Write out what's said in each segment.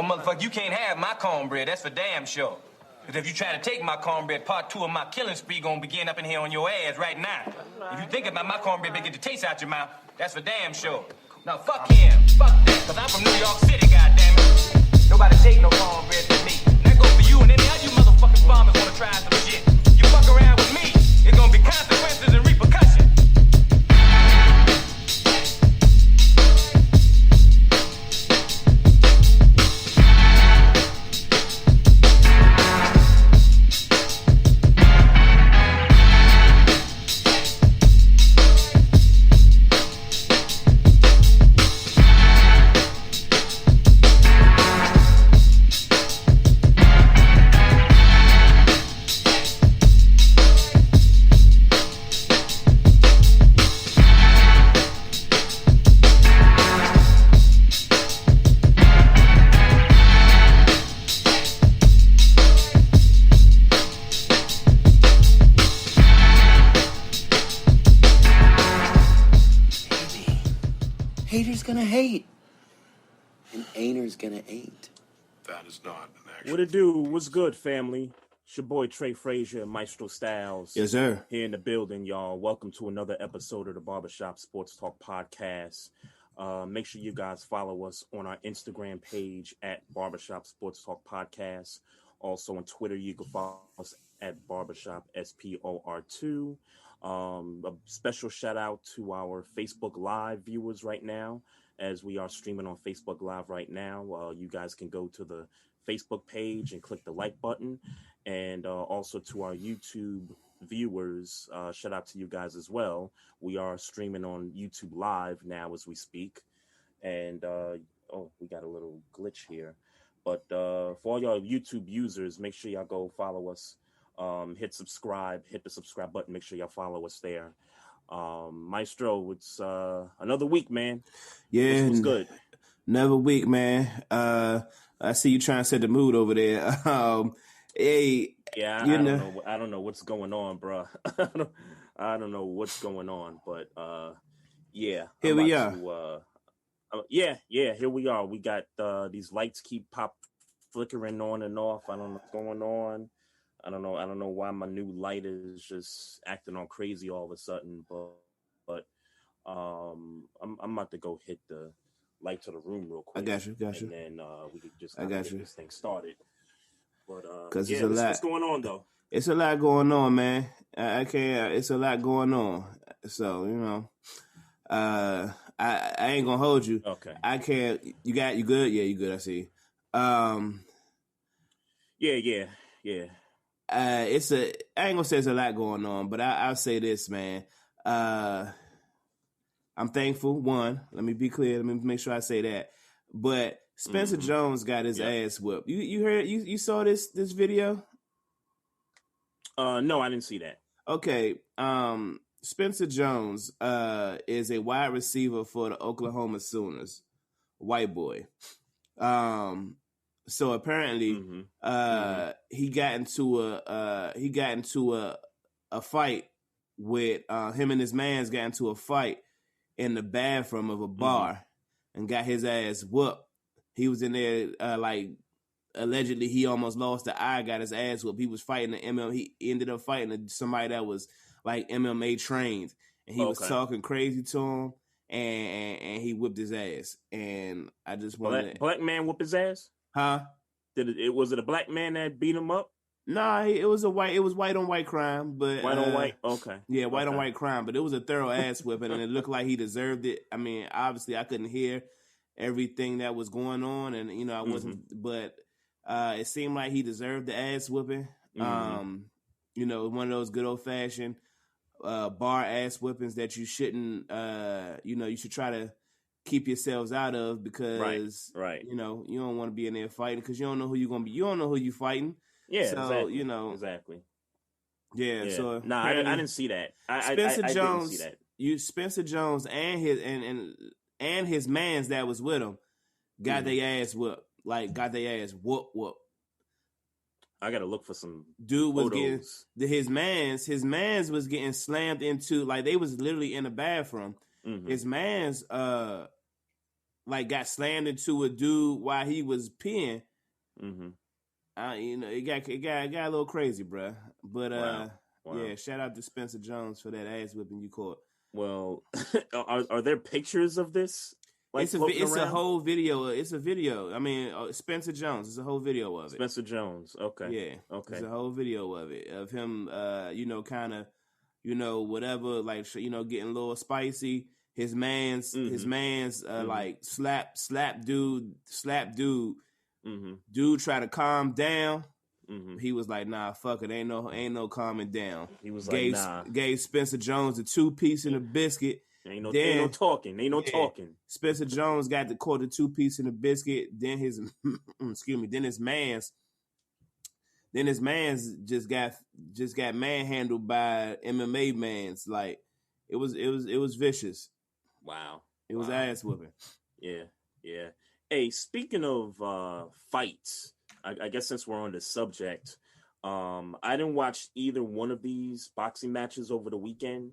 motherfucker, you can't have my cornbread. That's for damn sure. Because if you try to take my cornbread, part 2 of my killing spree gonna begin up in here on your ass right now. If you think about my cornbread, get the taste out your mouth. That's for damn sure. Now fuck him, fuck that, because I'm from New York City, goddammit. Nobody take no cornbread from me. That goes for you and any other you motherfucking farmers wanna try some shit. You fuck around with me, it's gonna be consequences and repercussions. Gonna hate, and ain'ters gonna ain't. That is not an action. What it do? What's good, family? It's your boy Trey, Fraser, Maestro Styles. Yes, sir. Here in the building, y'all. Welcome to another episode of the Barbershop Sports Talk Podcast. Make sure you guys follow us on our Instagram page at Barbershop Sports Talk Podcast. Also on Twitter, you can follow us at Barbershop SPOR2. A special shout out to our Facebook Live viewers right now, as we are streaming on Facebook Live right now. You guys can go to the Facebook page and click the like button, and also to our YouTube viewers, shout out to you guys as well. We are streaming on YouTube Live now as we speak, and we got a little glitch here, but for all y'all YouTube users, make sure y'all go follow us. Hit the subscribe button. Make sure y'all follow us there. Maestro, it's another week, man. Yeah, what's good? Another week, man. I see you trying to set the mood over there. Hey, yeah, I don't know what's going on, bro. I don't know what's going on, but yeah. Here we are. Here we are. We got these lights keep flickering on and off. I don't know what's going on. I don't know why my new light is just acting all crazy all of a sudden, but I'm about to go hit the light to the room real quick. I got you. And then we could just get this thing started. But because it's a lot. What's going on though? It's a lot going on, man. I can't. It's a lot going on. So I ain't gonna hold you. Okay. I can't. You good? Yeah, you good. I see. Yeah. I ain't gonna say it's a lot going on, but I'll say this, man. I'm thankful. One, let me be clear. Let me make sure I say that. But Spencer Jones got his ass whipped. You heard? You saw this video? No, I didn't see that. Okay. Spencer Jones is a wide receiver for the Oklahoma Sooners, white boy. So apparently, he got into a fight with him and his mans got into a fight in the bathroom of a bar and got his ass whooped. He was in there allegedly he almost lost the eye, got his ass whooped. He was fighting the MMA. He ended up fighting somebody that was like MMA trained, and he was talking crazy to him, and he whipped his ass. And I just wanted black man whoop his ass. Huh? Was it a black man that beat him up? Nah, it was white on white crime, but white on white. Okay. Yeah, white on white crime, but it was a thorough ass whipping, and it looked like he deserved it. I mean, obviously, I couldn't hear everything that was going on, and I wasn't, but it seemed like he deserved the ass whipping. One of those good old fashioned bar ass whippings that you shouldn't, you should try to keep yourselves out of, because right. you don't want to be in there fighting because you don't know who you're gonna be. You don't know who you fighting. Yeah, so exactly. Exactly. Yeah. So I didn't see that. Spencer Jones, I didn't see that. Spencer Jones and his mans that was with him got their ass whooped. Like got their ass whoop. I gotta look for some dude was photos. Getting his mans was getting slammed into, like they was literally in the bathroom. His mans like got slammed into a dude while he was peeing. Mm-hmm. It got a little crazy, bro. But Wow. yeah, shout out to Spencer Jones for that ass whipping you caught. Well, are there pictures of this? Like It's a whole video. It's a video. I mean, Spencer Jones. It's a whole video of it. Spencer Jones. Okay. Yeah. Okay. It's a whole video of it of him. Kind of, whatever. Like, getting a little spicy. His man's like slap dude. Mm-hmm. Dude tried to calm down. Mm-hmm. He was like, "Nah, fuck it, ain't no calming down." He was like, "Nah." Gave Spencer Jones a 2-piece and a biscuit. Ain't no talking. Spencer Jones got the quarter 2-piece and a biscuit. Then his man's just got manhandled by MMA mans. Like it was vicious. Wow. It was ass whooping. Yeah. Hey, speaking of fights, I guess since we're on the subject, I didn't watch either one of these boxing matches over the weekend,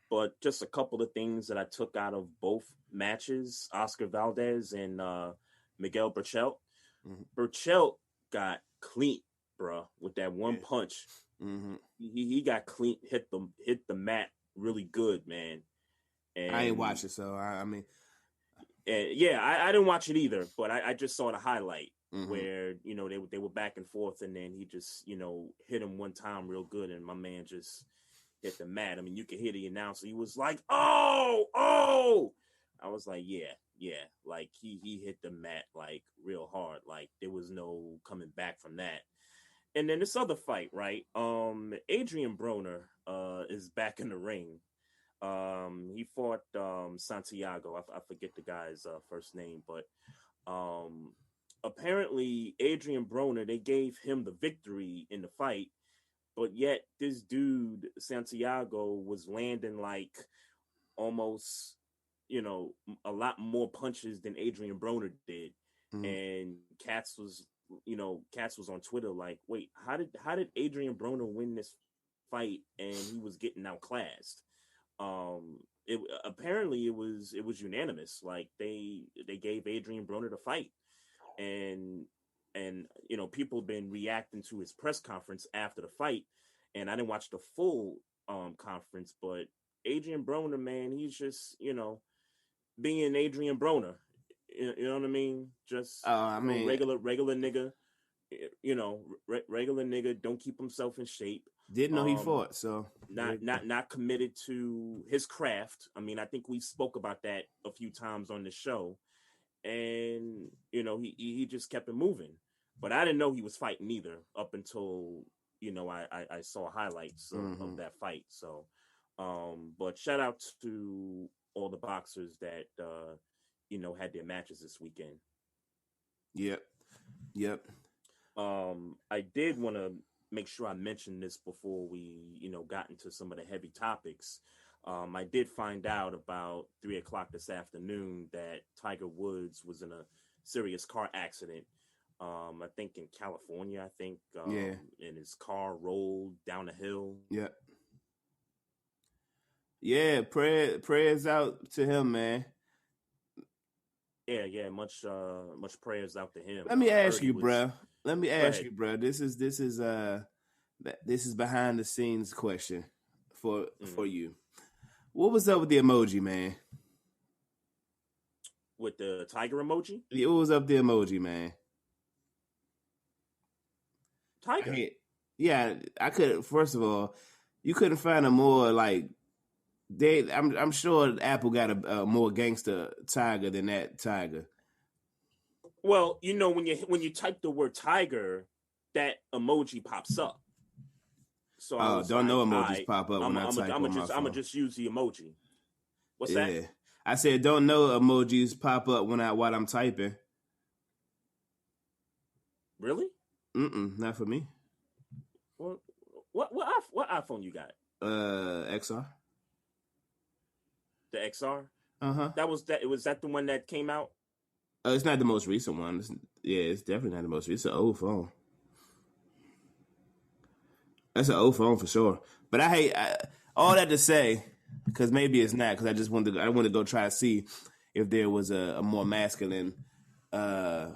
but just a couple of things that I took out of both matches: Oscar Valdez and Miguel Berchelt. Mm-hmm. Berchelt got clean, bro, with that one punch. Mm-hmm. He got clean, hit the mat really good, man. And I ain't watch it, so I mean. I didn't watch it either, but I just saw the highlight where, they were back and forth, and then he just, hit him one time real good, and my man just hit the mat. I mean, you could hear the announcer. He was like, oh! I was like, yeah. Like, he hit the mat, like, real hard. Like, there was no coming back from that. And then this other fight, right? Adrian Broner is back in the ring. He fought Santiago. I forget the guy's first name, but apparently Adrian Broner, they gave him the victory in the fight, but yet this dude Santiago was landing like almost, a lot more punches than Adrian Broner did. And Katz was on Twitter like, wait, how did Adrian Broner win this fight and he was getting outclassed? Apparently it was unanimous. Like they gave Adrian Broner the fight, and people have been reacting to his press conference after the fight, and I didn't watch the full conference, but Adrian Broner, man, he's just being Adrian Broner. You know what I mean? Just regular nigga. Regular nigga, don't keep himself in shape. Didn't know he fought, so not committed to his craft. I mean, I think we spoke about that a few times on the show, and he just kept it moving. But I didn't know he was fighting either up until I saw highlights of that fight. So, but shout out to all the boxers that had their matches this weekend. Yep. I did want to make sure I mentioned this before we, got into some of the heavy topics. I did find out about 3:00 this afternoon that Tiger Woods was in a serious car accident. I think in California, and his car rolled down a hill. Yep. Yeah, prayers out to him, man. Yeah, much prayers out to him. Let me ask you, bro. This is behind the scenes question for you. What was up with the emoji, man? With the tiger emoji? Yeah, what was up with the emoji, man? Tiger. I could. First of all, you couldn't find a more like. I'm sure Apple got a more gangster tiger than that tiger. Well, when you type the word tiger, that emoji pops up. So don't know emojis pop up when I type on my phone. I'm gonna just use the emoji. What's that? I said don't know emojis pop up while I'm typing. Really? Not for me. Well, what iPhone you got? XR. The XR? Uh-huh. Was that the one that came out? It's not the most recent one. It's definitely not the most recent. It's an old phone. That's an old phone for sure. But I hate all that to say, because maybe it's not, because I wanted to go try to see if there was a more masculine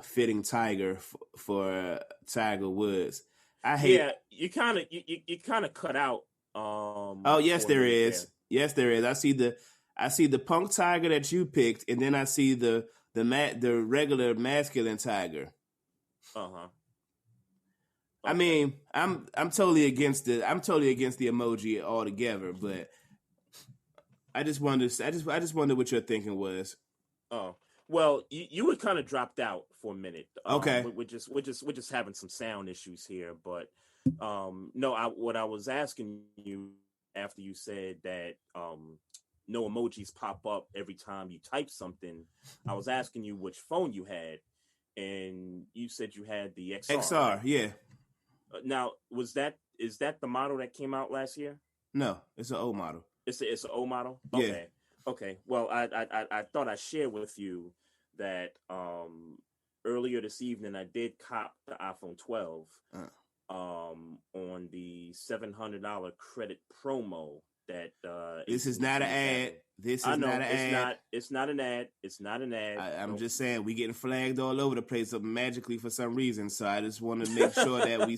fitting tiger for Tiger Woods. I hate. Yeah, you kind of cut out. Oh yes, there is. There. Yes, there is. I see the punk tiger that you picked, and then I see the regular masculine tiger. Okay. I mean, I'm totally against the emoji altogether, but I just wonder what your thinking was. Oh, well, you were kind of dropped out for a minute. Okay, we're just having some sound issues here, but no, what I was asking you after you said that no emojis pop up every time you type something, I was asking you which phone you had, and you said you had the XR. XR, yeah. Now, is that the model that came out last year? No, it's an old model. It's an old model. Yeah. Okay. Okay. Well, I thought I'd share with you that earlier this evening I did cop the iPhone 12 on the $700 credit promo that this is not an ad. This is not an ad. It's not an ad. It's not an ad. I'm just saying we getting flagged all over the place magically for some reason. So I just want to make sure that we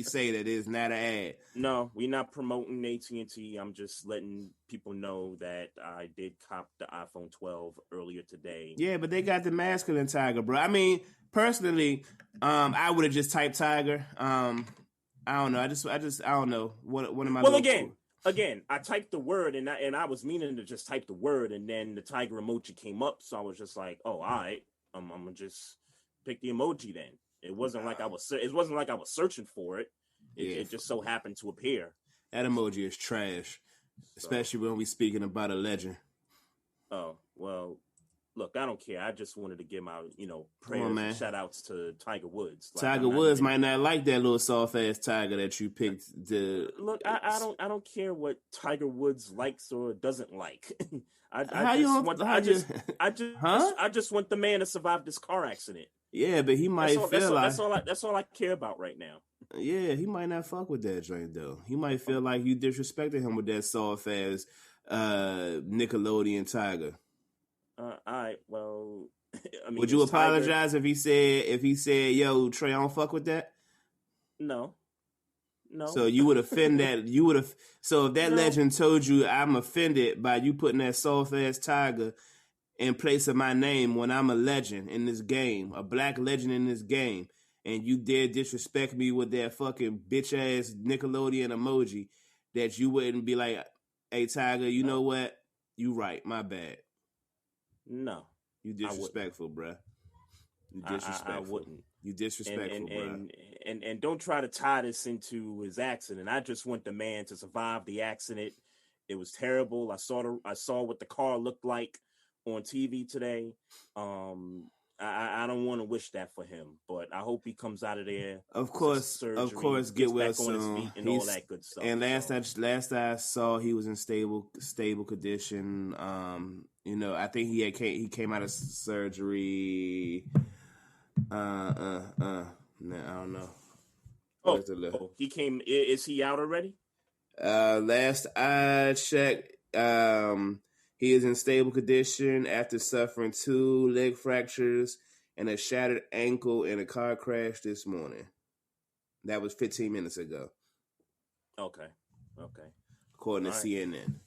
say that it's not an ad. No, we're not promoting AT&T. I'm just letting people know that I did cop the iPhone 12 earlier today. Yeah, but they got the masculine tiger, bro. I mean, personally, I would have just typed tiger. I don't know. I don't know. What am I? Well, Again, I typed the word and I was meaning to just type the word, and then the tiger emoji came up, so I was just like, "Oh, all right, I'm gonna just pick the emoji." Then it wasn't like I was searching for it. It just so happened to appear. That emoji is trash, especially when we speaking about a legend. Oh well, look, I don't care. I just wanted to give my prayers and shout outs to Tiger Woods. Like, Tiger Woods might not like that little soft ass tiger that you picked. Look, I don't care what Tiger Woods likes or doesn't like. I just want the man to survive this car accident. Yeah, but he might that's all I care about right now. Yeah, he might not fuck with that joint though. He might feel like you disrespected him with that soft ass Nickelodeon tiger. All right. Well, I mean, would you apologize if he said, "Yo, Trey, I don't fuck with that"? No. So you would offend that. So if that legend told you, "I'm offended by you putting that soft ass tiger in place of my name when I'm a legend in this game, a black legend in this game, and you dare disrespect me with that fucking bitch ass Nickelodeon emoji," that you wouldn't be like, "Hey, Tiger, you know what? You right. My bad." No. You disrespectful, bruh. You disrespectful. I wouldn't. You disrespectful, bruh. And don't try to tie this into his accident. I just want the man to survive the accident. It was terrible. I saw what the car looked like on TV today. I don't want to wish that for him, but I hope he comes out of there. Of course, get well soon. And all that good stuff. And last I saw, he was in stable condition. I think he came out of surgery. I don't know. He came. Is he out already? Last I checked, he is in stable condition after suffering 2 leg fractures and a shattered ankle in a car crash this morning. That was 15 minutes ago. Okay. According to CNN.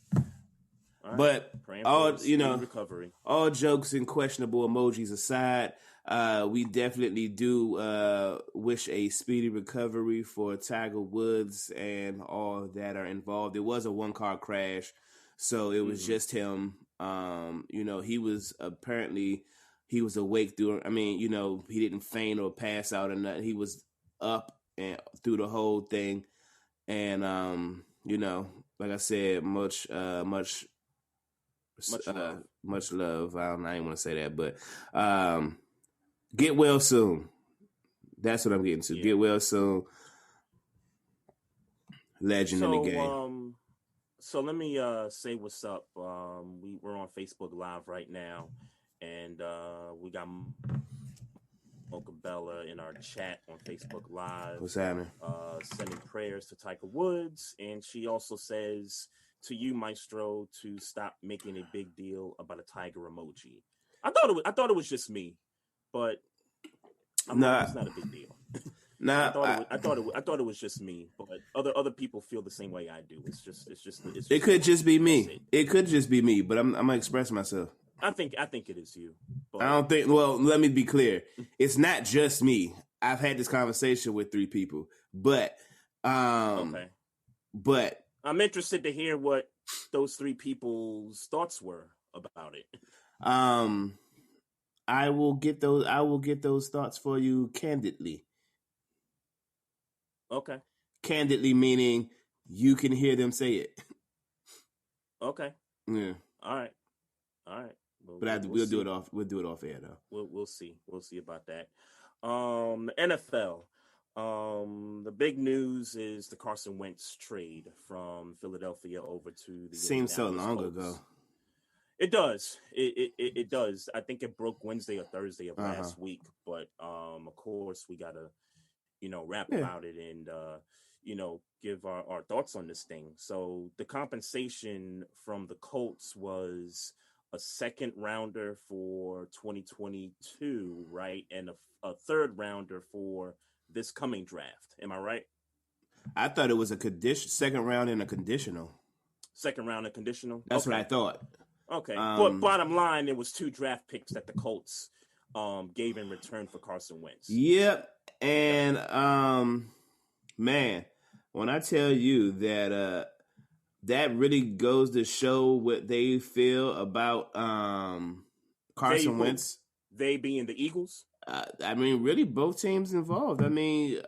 Right. But recovery. All jokes and questionable emojis aside, we definitely do wish a speedy recovery for Tiger Woods and all that are involved. It was a 1-car crash. So it was just him. He was awake he didn't faint or pass out or nothing. He was up and through the whole thing. And like I said, much love. I don't want to say that, but get well soon. That's what I'm getting to. Yeah. Get well soon. Legend in the game. So let me say what's up. We're on Facebook Live right now, and we got Mocha Bella in our chat on Facebook Live. What's happening? Sending prayers to Tiger Woods, and she also says to you, Maestro, to stop making a big deal about a tiger emoji. I thought it was just me, but it's not a big deal. Nah, I thought it was just me, but other people feel the same way I do. It could just be me. It could just be me, but I'm gonna express myself. I think it is you. But... I don't think. Well, let me be clear. It's not just me. I've had this conversation with 3 people, but okay. But I'm interested to hear what those 3 people's thoughts were about it. I will get those thoughts for you candidly. Okay. Candidly meaning you can hear them say it. Okay. Yeah. All right. Well, but we'll do it off. We'll do it off air though. We'll see. We'll see about that. NFL. The big news is the Carson Wentz trade from Philadelphia over to the. Seems so long ago. It does. It does. I think it broke Wednesday or Thursday of last week, but of course we gotta, rap about it and give our thoughts on this thing. So the compensation from the Colts was a second rounder for 2022, right, and a third rounder for this coming draft. Am I right? I thought it was a second round and a conditional. Second round and conditional? That's what I thought. Okay. But bottom line, it was 2 draft picks that the Colts gave in return for Carson Wentz. Yep. And man, when I tell you that that really goes to show what they feel about Carson Wentz. They being the Eagles? I mean, really, both teams involved. I mean,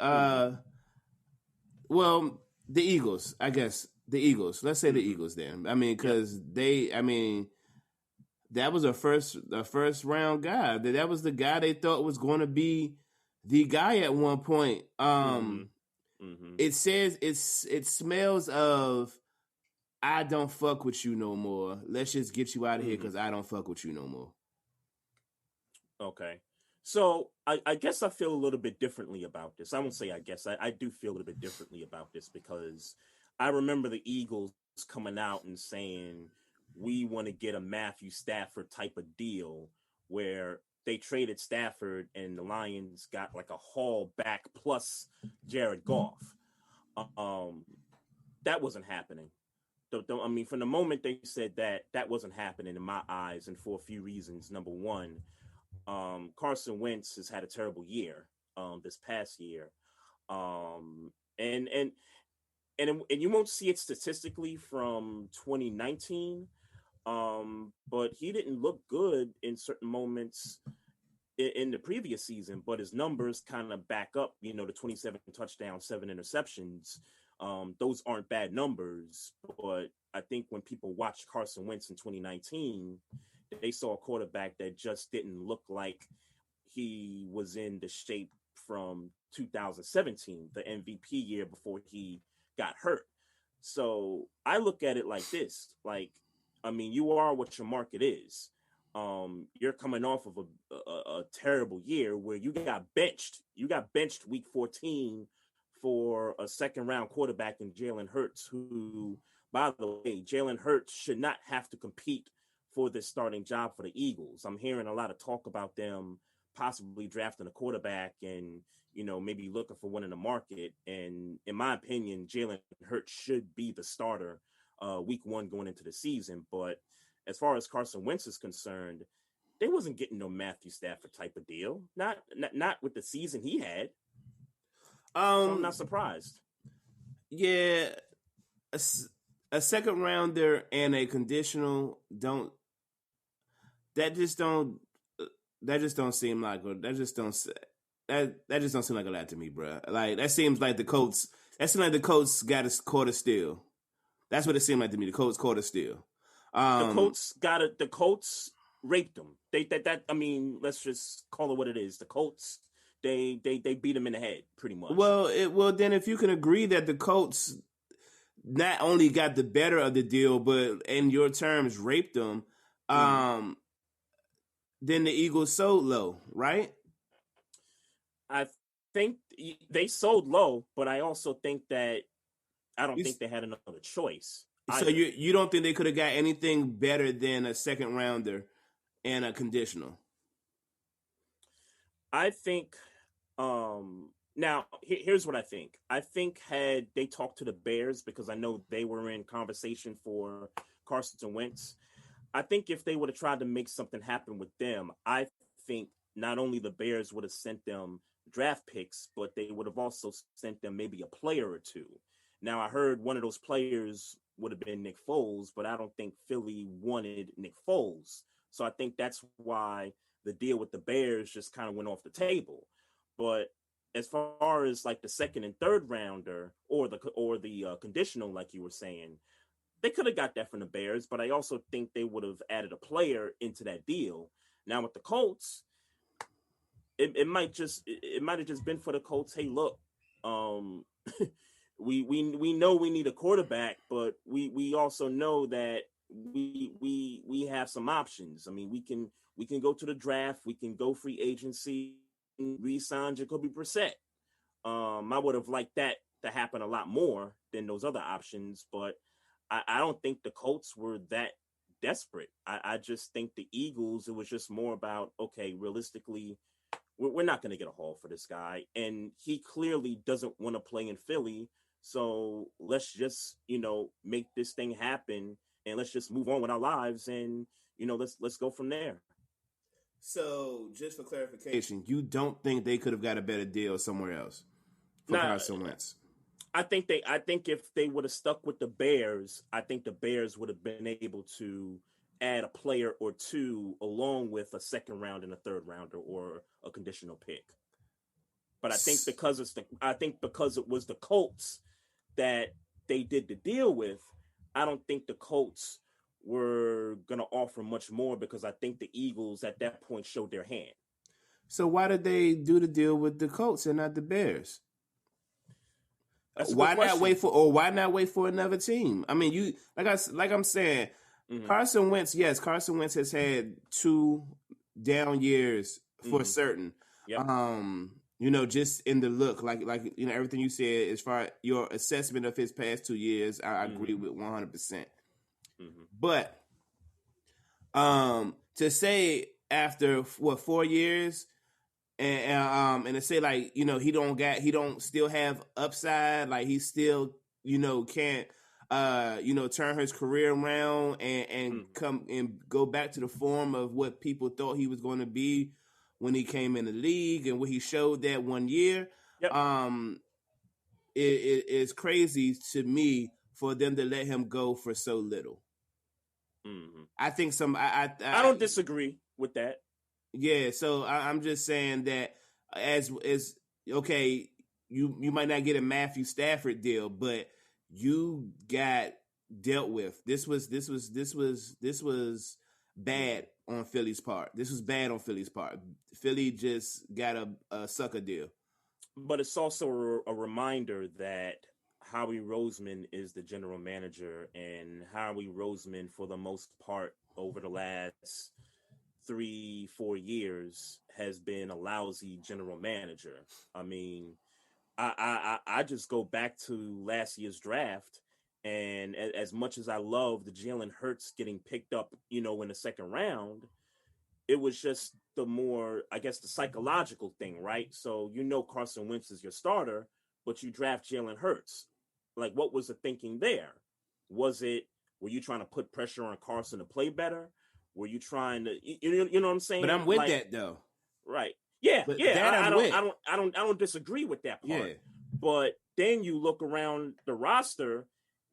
well, the Eagles, I guess. The Eagles. Let's say the Eagles then. I mean, because that was a first round guy. That was the guy they thought was going to be the guy at one point. It says it smells of I don't fuck with you no more. Let's just get you out of here because I don't fuck with you no more. Okay. So I guess I feel a little bit differently about this. I won't say I guess. I do feel a little bit differently about this because I remember the Eagles coming out and saying, we want to get a Matthew Stafford type of deal where they traded Stafford and the Lions got like a haul back plus Jared Goff. That wasn't happening. I mean, from the moment they said that wasn't happening in my eyes, and for a few reasons. Number one, Carson Wentz has had a terrible year this past year, and you won't see it statistically from 2019, but he didn't look good in certain moments in the previous season. But his numbers kind of back up. The 27 touchdowns, 7 interceptions. Those aren't bad numbers, but I think when people watched Carson Wentz in 2019, they saw a quarterback that just didn't look like he was in the shape from 2017, the MVP year before he got hurt. So I look at it like this, you are what your market is. You're coming off of a terrible year where you got benched. You got benched week 14 for a second round quarterback in Jalen Hurts, who, by the way, Jalen Hurts should not have to compete for this starting job for the Eagles. I'm hearing a lot of talk about them possibly drafting a quarterback and, maybe looking for one in the market. And in my opinion, Jalen Hurts should be the starter week 1 going into the season. But as far as Carson Wentz is concerned, they wasn't getting no Matthew Stafford type of deal. Not with the season he had. So I'm not surprised. Yeah, a second rounder and a conditional don't seem like that just don't seem like a lot to me, bro. Like that seems like the Colts. That seems like the Colts got a quarter steal. That's what it seemed like to me. The Colts quarter steal. The Colts raped them. Let's just call it what it is. The Colts. They beat him in the head pretty much. Well, then if you can agree that the Colts not only got the better of the deal, but in your terms raped them, then the Eagles sold low, right? I think they sold low, but I also think that I don't think they had another choice. So you don't think they could have got anything better than a second rounder and a conditional? I think now here's what I think. I think had they talked to the Bears, because I know they were in conversation for Carson Wentz, I think if they would have tried to make something happen with them, I think not only the Bears would have sent them draft picks, but they would have also sent them maybe a player or two. Now, I heard one of those players would have been Nick Foles, but I don't think Philly wanted Nick Foles. So I think that's why the deal with the Bears just kind of went off the table. But as far as like the second and third rounder or the conditional, like you were saying, they could have got that from the Bears, but I also think they would have added a player into that deal. Now with the Colts, it might have just been for the Colts. Hey, look, we know we need a quarterback, but we also know that we have some options. I mean, we can go to the draft, we can go free agency, re-sign Jacoby Brissett. I would have liked that to happen a lot more than those other options, but I don't think the Colts were that desperate. I just think the Eagles, it was just more about, okay, realistically, we're not going to get a haul for this guy. And he clearly doesn't want to play in Philly. So let's just, make this thing happen and let's just move on with our lives. And, let's go from there. So just for clarification, you don't think they could have got a better deal somewhere else for Carson Wentz? I think if they would have stuck with the Bears, I think the Bears would have been able to add a player or two along with a second round and a third rounder or a conditional pick. But I think because it was the Colts that they did the deal with, I don't think the Colts were going to offer much more because I think the Eagles at that point showed their hand. So why did they do the deal with the Colts and not the Bears? Why not wait for another team? I mean, you like I'm saying, mm-hmm. Carson Wentz has had 2 down years for certain. Yep. Just in the look, like everything you said as far as your assessment of his past 2 years, I agree with 100%. Mm-hmm. But to say after 4 years. And to say he don't still have upside, like he still can't turn his career around and come and go back to the form of what people thought he was going to be when he came in the league and what he showed that 1 year. Yep. It is crazy to me for them to let him go for so little. Mm-hmm. I think I don't disagree with that. Yeah, so I'm just saying that as okay, you might not get a Matthew Stafford deal, but you got dealt with. This was bad on Philly's part. Philly just got a sucker deal. But it's also a reminder that Howie Roseman is the general manager, and Howie Roseman, for the most part, over the last 3-4 years has been a lousy general manager. I mean, I just go back to last year's draft, and as much as I love the Jalen Hurts getting picked up, in the second round, it was just the more, I guess, the psychological thing, right? So Carson Wentz is your starter, but you draft Jalen Hurts. Like, what was the thinking there? Were you trying to put pressure on Carson to play better? Were you trying to, you know what I'm saying? But I'm with that though. Right. Yeah. But yeah. I don't disagree with that part. Yeah. But then you look around the roster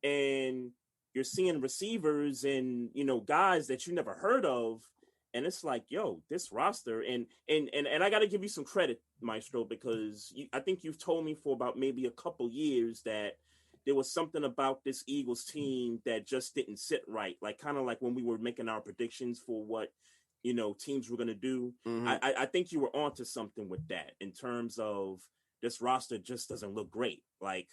and you're seeing receivers and, guys that you never heard of. And it's like, yo, this roster and I got to give you some credit, Maestro, because I think you've told me for about maybe a couple years that there was something about this Eagles team that just didn't sit right. Like, kind of like when we were making our predictions for what, teams were going to do. Mm-hmm. I think you were onto something with that in terms of this roster just doesn't look great. Like,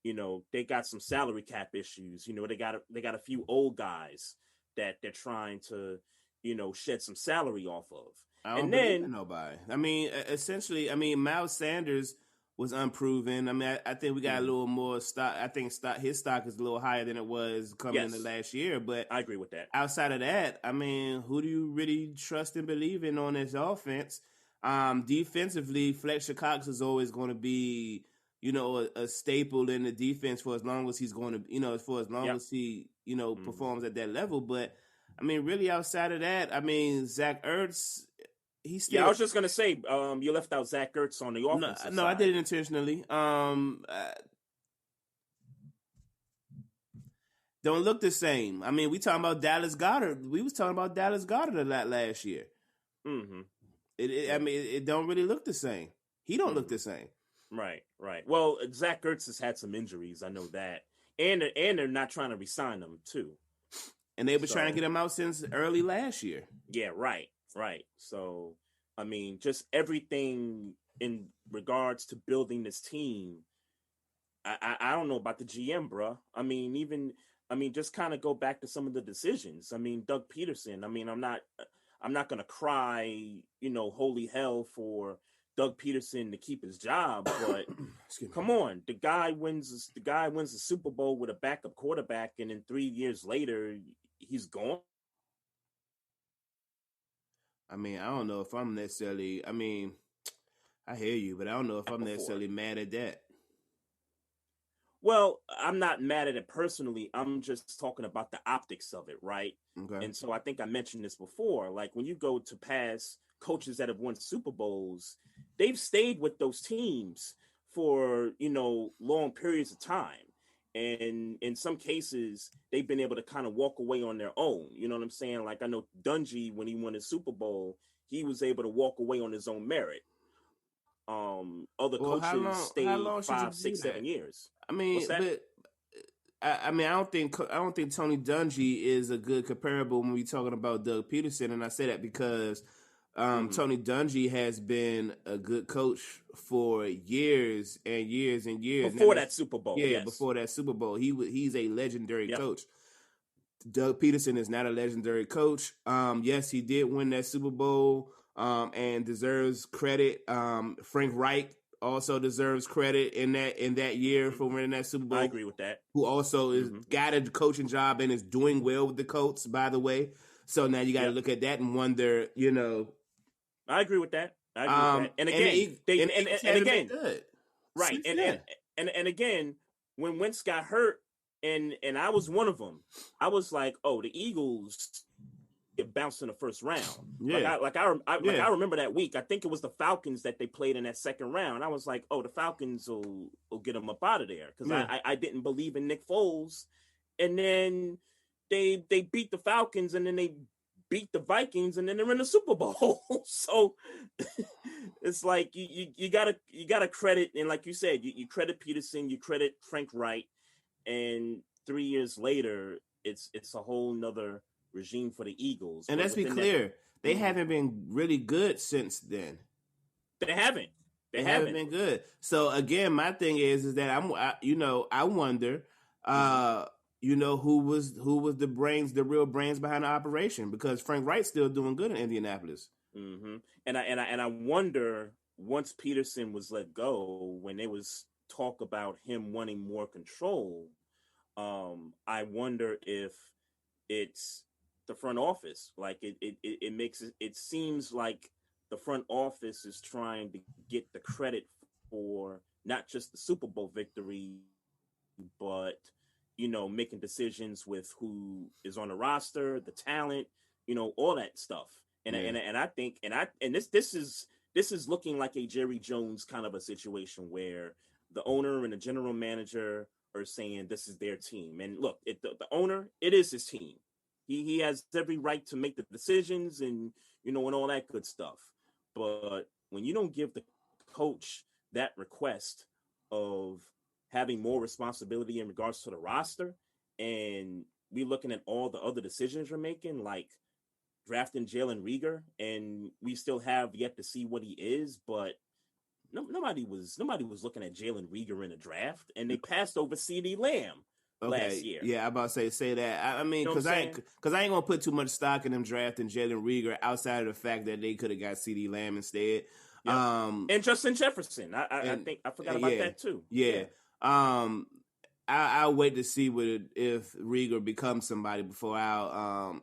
they got some salary cap issues. They got a few old guys that they're trying to, shed some salary off of. I don't believe in nobody. I mean, essentially, Miles Sanders was unproven. I mean, I think we got a little more stock. I think his stock is a little higher than it was coming into last year. But I agree with that. Outside of that, I mean, who do you really trust and believe in on this offense? Defensively, Fletcher Cox is always going to be, a staple in the defense for as long as he's going to, for as long as he, performs at that level. But I mean, really outside of that, I mean, Zach Ertz, he's still. Yeah, I was just gonna say, you left out Zach Ertz on the offensive side. No, I did it intentionally. Don't look the same. I mean, we talking about Dallas Goedert. We was talking about Dallas Goedert a lot last year. Mm-hmm. It don't really look the same. He don't look the same. Right. Well, Zach Ertz has had some injuries. I know that, and they're not trying to re-sign him too. And they were trying to get him out since early last year. Yeah, right. So, I mean, just everything in regards to building this team. I don't know about the GM, bro. I mean, just kind of go back to some of the decisions. I mean, Doug Peterson. I mean, I'm not gonna cry, holy hell for Doug Peterson to keep his job, but come on, the guy wins the Super Bowl with a backup quarterback, and then 3 years later, he's gone. I mean, I don't know if I'm necessarily. I mean, I hear you, but I don't know if I'm necessarily mad at that. Well, I'm not mad at it personally. I'm just talking about the optics of it, right? Okay. And so I think I mentioned this before. Like when you go to past coaches that have won Super Bowls, they've stayed with those teams for, long periods of time. And in some cases, they've been able to kind of walk away on their own. You know what I'm saying? Like I know Dungy, when he won his Super Bowl, he was able to walk away on his own merit. Other coaches stayed 5, 6, 7 years. I mean, but I don't think Tony Dungy is a good comparable when we're talking about Doug Peterson, and I say that because Tony Dungy has been a good coach for years and years and years before that Super Bowl. Before that Super Bowl, he's a legendary coach. Doug Peterson is not a legendary coach. Yes, he did win that Super Bowl. And deserves credit. Frank Reich also deserves credit in that year for winning that Super Bowl. I agree with that. Who also is got a coaching job and is doing well with the Colts, by the way. So now you got to look at that and wonder, I agree with that. And again, good. Right. And again, when Wentz got hurt, and I was one of them, I was like, oh, the Eagles get bounced in the first round. Yeah. I remember that week. I think it was the Falcons that they played in that second round. I was like, oh, the Falcons will get them up out of there because I didn't believe in Nick Foles. And then they beat the Falcons, and then they beat the Vikings, and then they're in the Super Bowl. So it's like you gotta credit, and like you said, you credit Peterson, you credit Frank Reich, and 3 years later, it's a whole nother regime for the Eagles. And let's be clear, they haven't been really good since then. They haven't. They haven't been good. So again, my thing is that I wonder, who was the real brains behind the operation, because Frank Reich's still doing good in Indianapolis. Mm-hmm. And I wonder, once Peterson was let go, when there was talk about him wanting more control, I wonder if it's the front office. Like it seems like the front office is trying to get the credit for not just the Super Bowl victory, but making decisions with who is on the roster, the talent, all that stuff. And I think this is looking like a Jerry Jones kind of a situation where the owner and the general manager are saying this is their team. And look, the owner, it is his team. He has every right to make the decisions and and all that good stuff. But when you don't give the coach that request of having more responsibility in regards to the roster, and we're looking at all the other decisions we're making, like drafting Jalen Reagor, and we still have yet to see what he is, but nobody was looking at Jalen Reagor in a draft, and they passed over CeeDee Lamb last year. Yeah, I'm about to say that. I mean, because I ain't gonna put too much stock in them drafting Jalen Reagor outside of the fact that they could have got CeeDee Lamb instead. Yep. And Justin Jefferson. I think I forgot about that too. Yeah. I'll wait to see if Rieger becomes somebody before I'll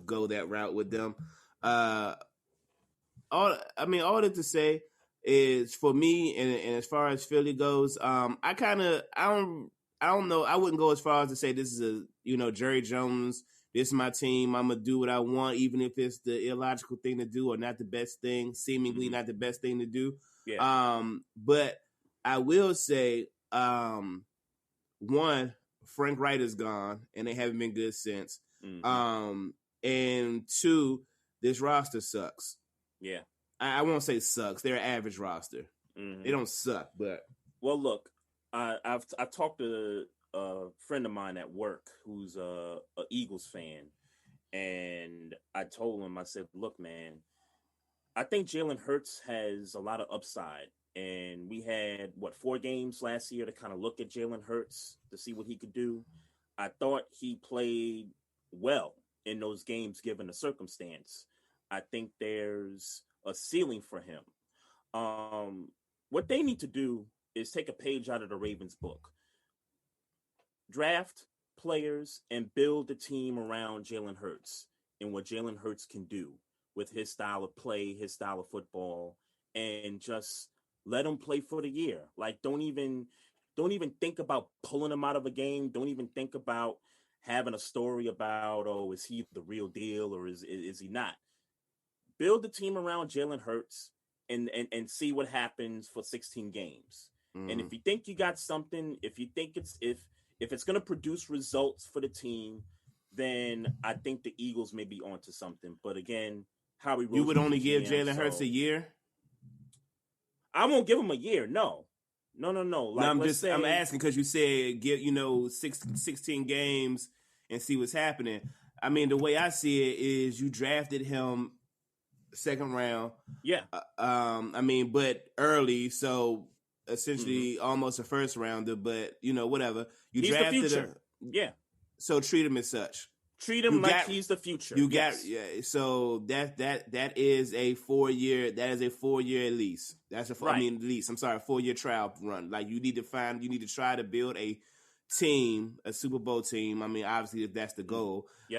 go that route with them. All that to say is, for me, and as far as Philly goes, I don't know. I wouldn't go as far as to say this is Jerry Jones. This is my team. I'm gonna do what I want, even if it's the illogical thing to do or not the best thing, seemingly not the best thing to do. Yeah. But I will say, one, Frank Wright is gone, and they haven't been good since. Mm-hmm. And two, this roster sucks. Yeah. I won't say sucks. They're an average roster. Mm-hmm. They don't suck, but well, look, I talked to a friend of mine at work who's a Eagles fan, and I told him, I said, look, man, I think Jalen Hurts has a lot of upside. And we had, 4 games last year to kind of look at Jalen Hurts to see what he could do. I thought he played well in those games given the circumstance. I think there's a ceiling for him. What they need to do is take a page out of the Ravens book. Draft players and build a team around Jalen Hurts and what Jalen Hurts can do with his style of play, his style of football, and just let him play for the year. Like, don't even think about pulling him out of a game. Don't even think about having a story about, is he the real deal or is he not? Build the team around Jalen Hurts and see what happens for 16 games. Mm. And if you think you got something, if you think if it's going to produce results for the team, then I think the Eagles may be onto something. But again, Howie Roseman, you would only give Jalen Hurts a year? I won't give him a year. No. Like, I'm asking because you said get 16 games and see what's happening. I mean, the way I see it is you drafted him second round. Yeah. But early, so essentially almost a first rounder. But whatever. He's drafted the future. Yeah. So treat him as such. Treat him he's the future. So that is a 4-year. That is a 4-year lease. That's lease. I'm sorry, a 4-year trial run. Like, you need to try to build a team, a Super Bowl team. I mean, obviously, if that's the goal, you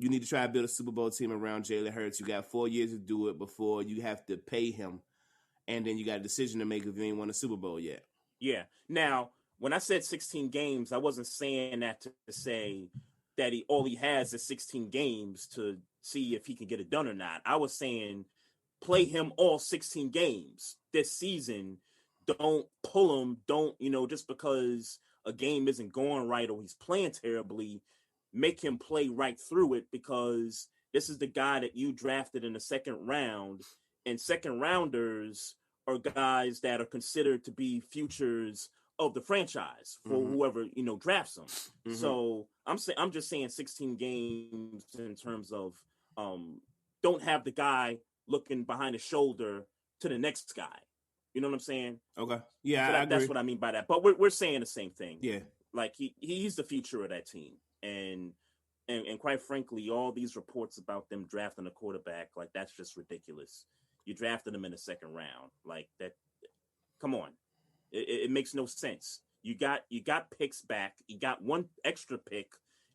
need to try to build a Super Bowl team around Jalen Hurts. You got 4 years to do it before you have to pay him, and then you got a decision to make if you ain't won a Super Bowl yet. Yeah. Now, when I said 16 games, I wasn't saying that to say that all he has is 16 games to see if he can get it done or not. I was saying play him all 16 games this season. Don't pull him. Don't, just because a game isn't going right or he's playing terribly, make him play right through it, because this is the guy that you drafted in the second round, and second rounders are guys that are considered to be futures of the franchise for whoever drafts them. Mm-hmm. So I'm just saying 16 games in terms of don't have the guy looking behind his shoulder to the next guy. You know what I'm saying? Okay. Yeah, so I agree. That's what I mean by that. But we're saying the same thing. Yeah. Like, he's the future of that team, and quite frankly, all these reports about them drafting a quarterback, like, that's just ridiculous. You drafted him in the second round, like that. Come on. It makes no sense. You got picks back. You got 1 extra pick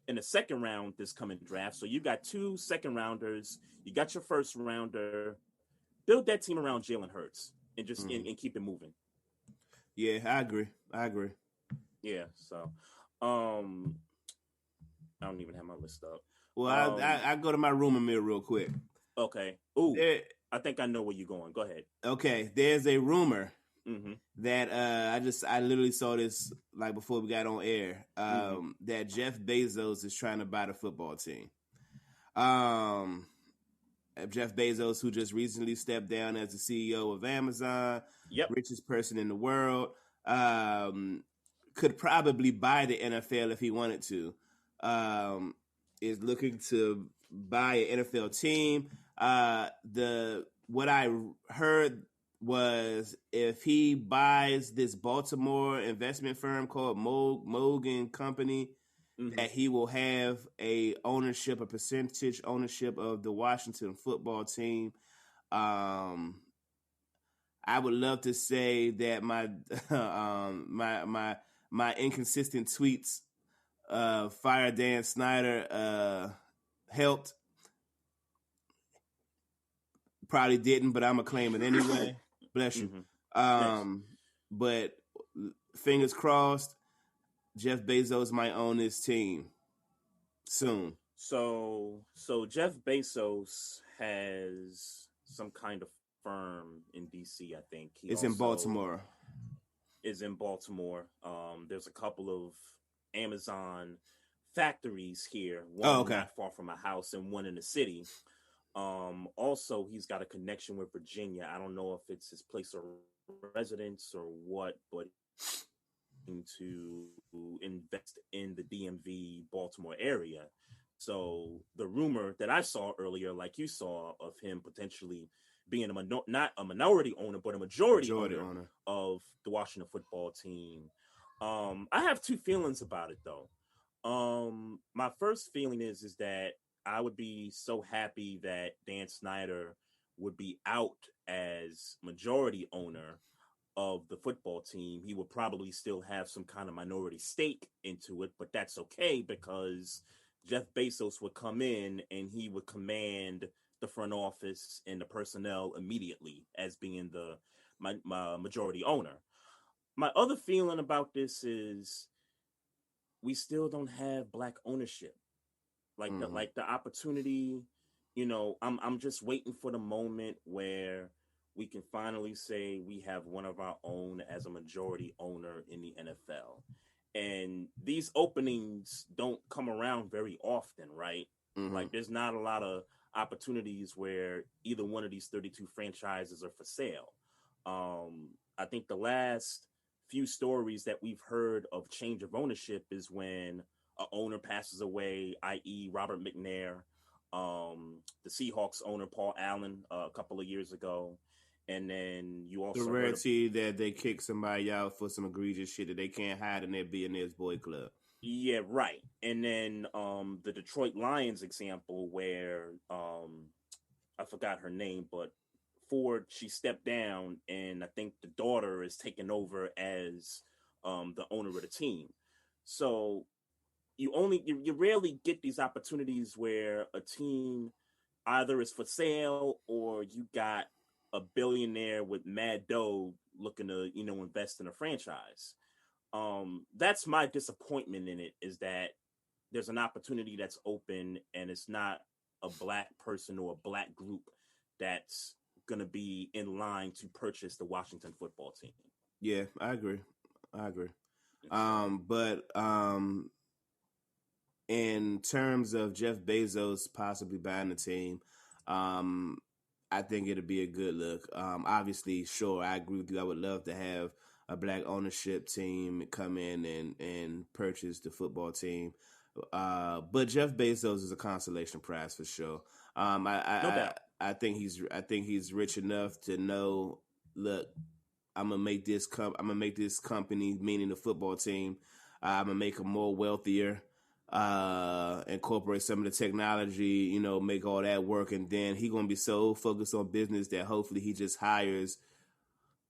in the second round this coming draft. So you got 2 second rounders. You got your first rounder. Build that team around Jalen Hurts and just and keep it moving. Yeah, I agree. Yeah. So, I don't even have my list up. Well, I go to my rumor mill real quick. Okay. Ooh, I think I know where you're going. Go ahead. Okay. There's a rumor. That I literally saw this like before we got on air. That Jeff Bezos is trying to buy the football team. Jeff Bezos, who just recently stepped down as the CEO of Amazon, richest person in the world, could probably buy the NFL if he wanted to. Is looking to buy an NFL team. What I heard was if he buys this Baltimore investment firm called Moog and Company, that he will have a percentage ownership of the Washington football team. I would love to say that my my inconsistent tweets fire Dan Snyder helped. Probably didn't, but I'm gonna claim it anyway. Bless you. But fingers crossed, Jeff Bezos might own this team soon. So Jeff Bezos has some kind of firm in DC, I think. It's in Baltimore. Is in Baltimore. There's a couple of Amazon factories here, one not far from my house and one in the city. Also, he's got a connection with Virginia. I don't know if it's his place of residence or what, but to invest in the DMV Baltimore area. So the rumor that I saw earlier, like you saw, of him potentially being not a minority owner, but a majority owner of the Washington football team. I have two feelings about it, though. My first feeling is that I would be so happy that Dan Snyder would be out as majority owner of the football team. He would probably still have some kind of minority stake into it, but that's okay because Jeff Bezos would come in and he would command the front office and the personnel immediately as being the majority owner. My other feeling about this is we still don't have Black ownership. Like the opportunity, I'm just waiting for the moment where we can finally say we have one of our own as a majority owner in the NFL. And these openings don't come around very often, right? Mm-hmm. Like there's not a lot of opportunities where either one of these 32 franchises are for sale. I think the last few stories that we've heard of change of ownership is when an owner passes away, i.e. Robert McNair, the Seahawks owner, Paul Allen, a couple of years ago. And then you also the rarity that they kick somebody out for some egregious shit that they can't hide in their billionaires boy club. Yeah, right. And then the Detroit Lions example where I forgot her name, but Ford, she stepped down, and I think the daughter is taking over as the owner of the team. So you rarely get these opportunities where a team either is for sale or you got a billionaire with mad dough looking to, invest in a franchise. That's my disappointment in it, is that there's an opportunity that's open and it's not a Black person or a Black group that's going to be in line to purchase the Washington football team. Yeah, I agree. But in terms of Jeff Bezos possibly buying the team, I think it'll be a good look. Obviously, sure, I agree with you. I would love to have a Black ownership team come in and purchase the football team. But Jeff Bezos is a consolation prize for sure. No doubt. I think he's rich enough to know, look, I'm gonna make this company, meaning the football team, I'm gonna make them more wealthier. Incorporate some of the technology, make all that work, and then he's gonna be so focused on business that hopefully he just hires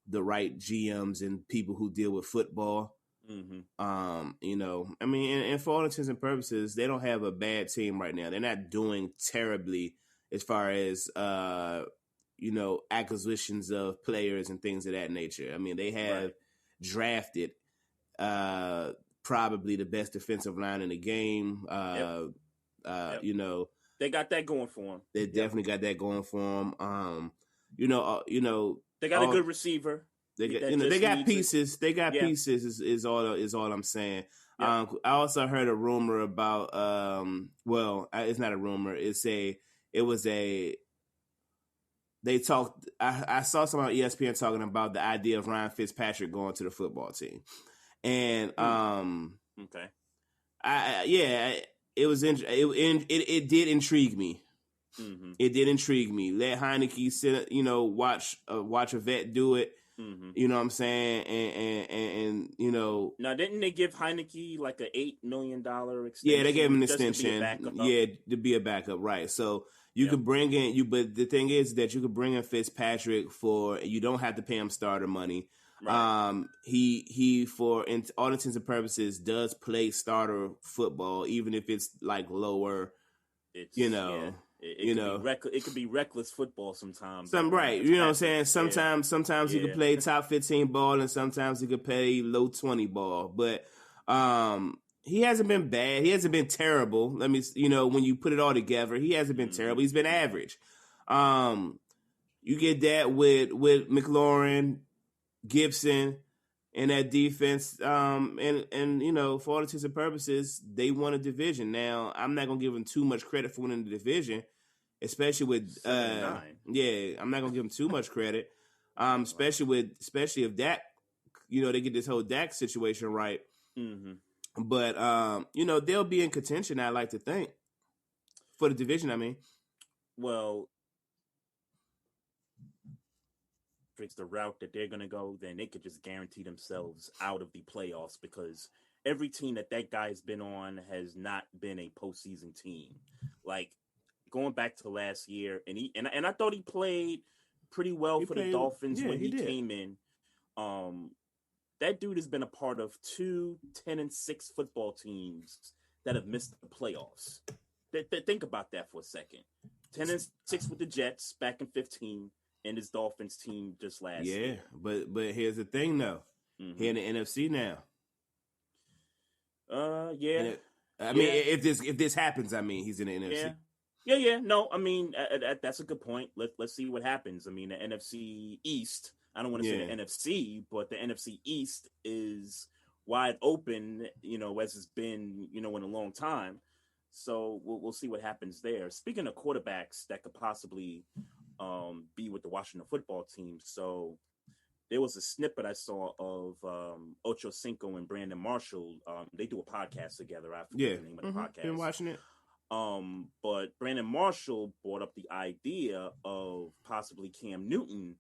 the right GMs and people who deal with football. Mm-hmm. And for all intents and purposes, they don't have a bad team right now. They're not doing terribly as far as acquisitions of players and things of that nature. I mean, they have drafted probably the best defensive line in the game. They got that going for them. They definitely got that going for them. They got a good receiver. They got pieces. They got pieces. Is all I'm saying. Yeah. I also heard a rumor about. It's not a rumor. They talked. I saw someone on ESPN talking about the idea of Ryan Fitzpatrick going to the football team. And okay, it was it did intrigue me. Mm-hmm. It did intrigue me. Let Heineke sit, watch a vet do it. Mm-hmm. You know what I'm saying, and Now, didn't they give Heineke like a $8 million extension? Yeah, they gave him an just extension. To be a backup, right? So you could bring in but the thing is that you could bring in Fitzpatrick you don't have to pay him starter money. Right. He for all intents and purposes does play starter football, even if it's like lower. It could be reckless football sometimes. Right. You know what I'm saying? Sometimes you can play top 15 ball and sometimes you could play low 20 ball. But he hasn't been bad. He hasn't been terrible. When you put it all together, he hasn't been terrible. He's been average. You get that with McLaurin, Gibson, and that defense. And for all intents and purposes, they won a division. Now, I'm not gonna give them too much credit for winning the division, especially with I'm not gonna give them too much credit. Especially if Dak, they get this whole Dak situation right. Mm-hmm. But they'll be in contention, I like to think, for the division. I mean, well, it's the route that they're going to go, then they could just guarantee themselves out of the playoffs, because every team that guy's been on has not been a postseason team. Like going back to last year, and I thought he played pretty well the Dolphins when he came in. That dude has been a part of 2 10-6 football teams that have missed the playoffs. Think about that for a second. 10-6 with the Jets back in 2015. And his Dolphins team just last year. Yeah, but here's the thing, though. Mm-hmm. He in the NFC now. Yeah. If this happens, he's in the NFC. Yeah. No, that's a good point. Let's see what happens. The NFC East. I don't want to say the NFC, but the NFC East is wide open. As it's been, in a long time. So we'll see what happens there. Speaking of quarterbacks that could possibly be with the Washington football team. So there was a snippet I saw of Ocho Cinco and Brandon Marshall. They do a podcast together. I forget the name of the podcast. Been watching it. But Brandon Marshall brought up the idea of possibly Cam Newton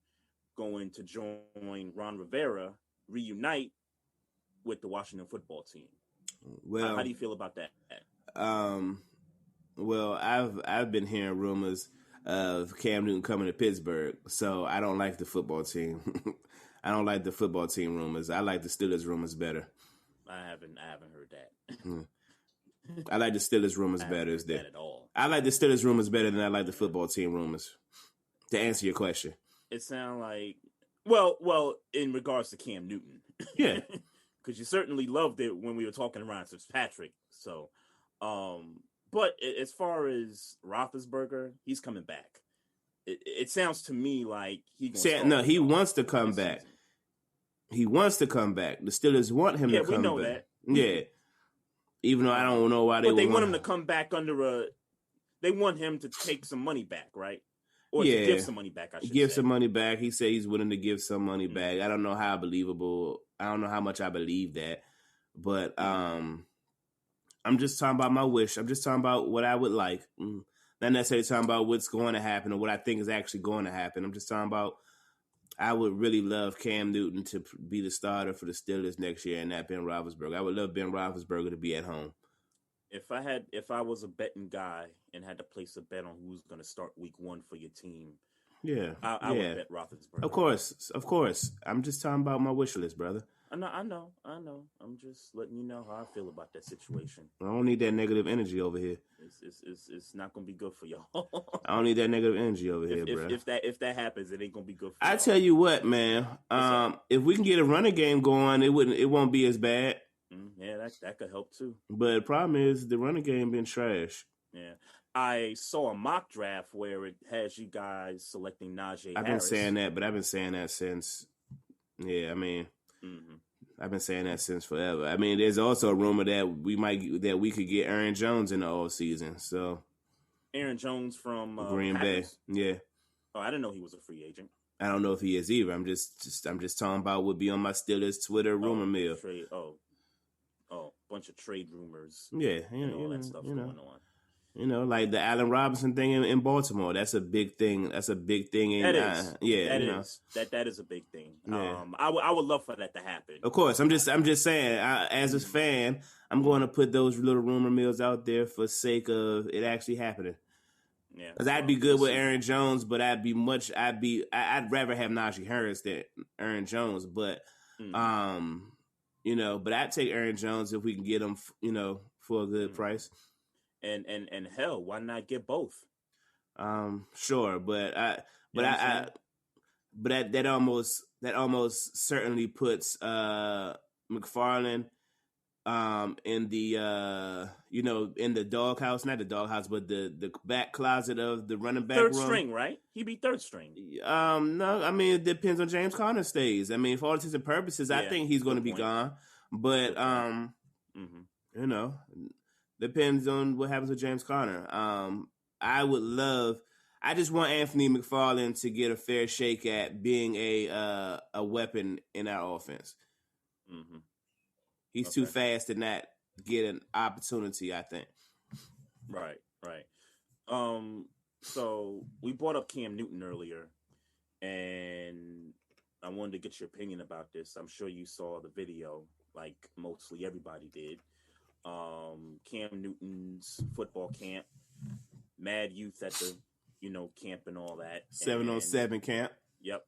going to join Ron Rivera, reunite with the Washington football team. Well, how do you feel about that? Well, I've been hearing rumors of Cam Newton coming to Pittsburgh, so I don't like the football team. I don't like the football team rumors. I like the Steelers rumors better. I haven't heard that. I like the Steelers rumors better. Is that at all? I like the Steelers rumors better than I like the football team rumors. To answer your question, it sounds like well, in regards to Cam Newton, yeah, because you certainly loved it when we were talking Ryan Fitzpatrick. So, but as far as Roethlisberger, he's coming back. It sounds to me like he wants to come back. He wants to come back. The Steelers want him to come back. Yeah, we know that. Yeah. Even though I don't know why they want him to come back they want him to take some money back, right? Or to give some money back, I should say. Some money back. He said he's willing to give some money back. I don't know how believable. I don't know how much I believe that. But I'm just talking about my wish. I'm just talking about what I would like. Not necessarily talking about what's going to happen or what I think is actually going to happen. I'm just talking about I would really love Cam Newton to be the starter for the Steelers next year and not Ben Roethlisberger. I would love Ben Roethlisberger to be at home. If I was a betting guy and had to place a bet on who's going to start week 1 for your team, I would bet Roethlisberger. Of course. I'm just talking about my wish list, brother. I know. I'm just letting you know how I feel about that situation. I don't need that negative energy over here. It's not gonna be good for y'all. I don't need that negative energy over here, bro. If that happens, it ain't gonna be good for y'all. I tell you what, man. If we can get a running game going, it won't be as bad. Yeah, that could help too. But the problem is the running game been trash. Yeah. I saw a mock draft where it has you guys selecting Najee I've Harris. been saying that, but I've been saying that since. Yeah, I mean, I've been saying that since forever. I mean, there's also a rumor that we could get Aaron Jones in the all season. So, Aaron Jones from Green Packers? Bay, yeah. Oh, I didn't know he was a free agent. I don't know if he is either. I'm just talking about what be on my Steelers Twitter rumor mill. Bunch of trade rumors. Yeah, all that stuff going on. like the Allen Robinson thing in Baltimore. That's a big thing. That's a big thing. That is. That is a big thing. Yeah. I would love for that to happen. Of course, I'm just saying. As a fan, I'm going to put those little rumor mills out there for sake of it actually happening. Yeah, because I'd be good with Aaron Jones, but I'd rather have Najee Harris than Aaron Jones. But but I'd take Aaron Jones if we can get him, for a good price. And hell, why not get both? Sure, but that almost certainly puts McFarland in the in the doghouse, not the doghouse, but the back closet of the running back third room. String, right? He'd be third string. No, I mean it depends on James Conner stays. I mean, for all intents and purposes, I think he's going to be gone. But depends on what happens with James Conner. I just want Anthony McFarland to get a fair shake at being a weapon in our offense. Mm-hmm. He's too fast to not get an opportunity, I think. Right. So we brought up Cam Newton earlier, and I wanted to get your opinion about this. I'm sure you saw the video, like mostly everybody did. Cam Newton's football camp, mad youth at the, camp and all that. 7-on-7 camp. Yep.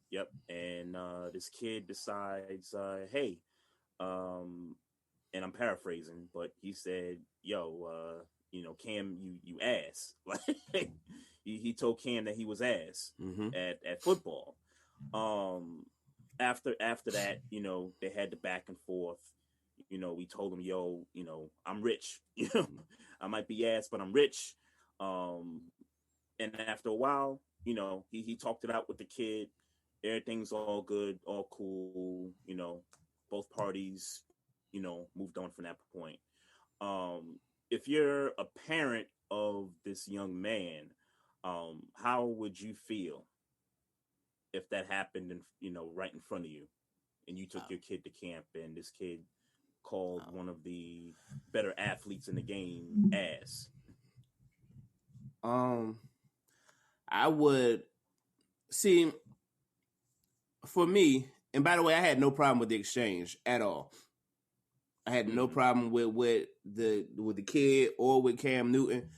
And this kid decides, hey, and I'm paraphrasing, but he said, yo, Cam, you ass. Like he told Cam that he was ass at football. After that, they had the back and forth. We told him, yo, I'm rich. I might be ass, but I'm rich. And after a while, he talked it out with the kid. Everything's all good, all cool. Both parties, moved on from that point. If you're a parent of this young man, how would you feel if that happened right in front of you, and you took your kid to camp and this kid called one of the better athletes in the game ass? I would see, for me, and by the way, I had no problem with the exchange at all. I had no problem with the kid or with Cam Newton.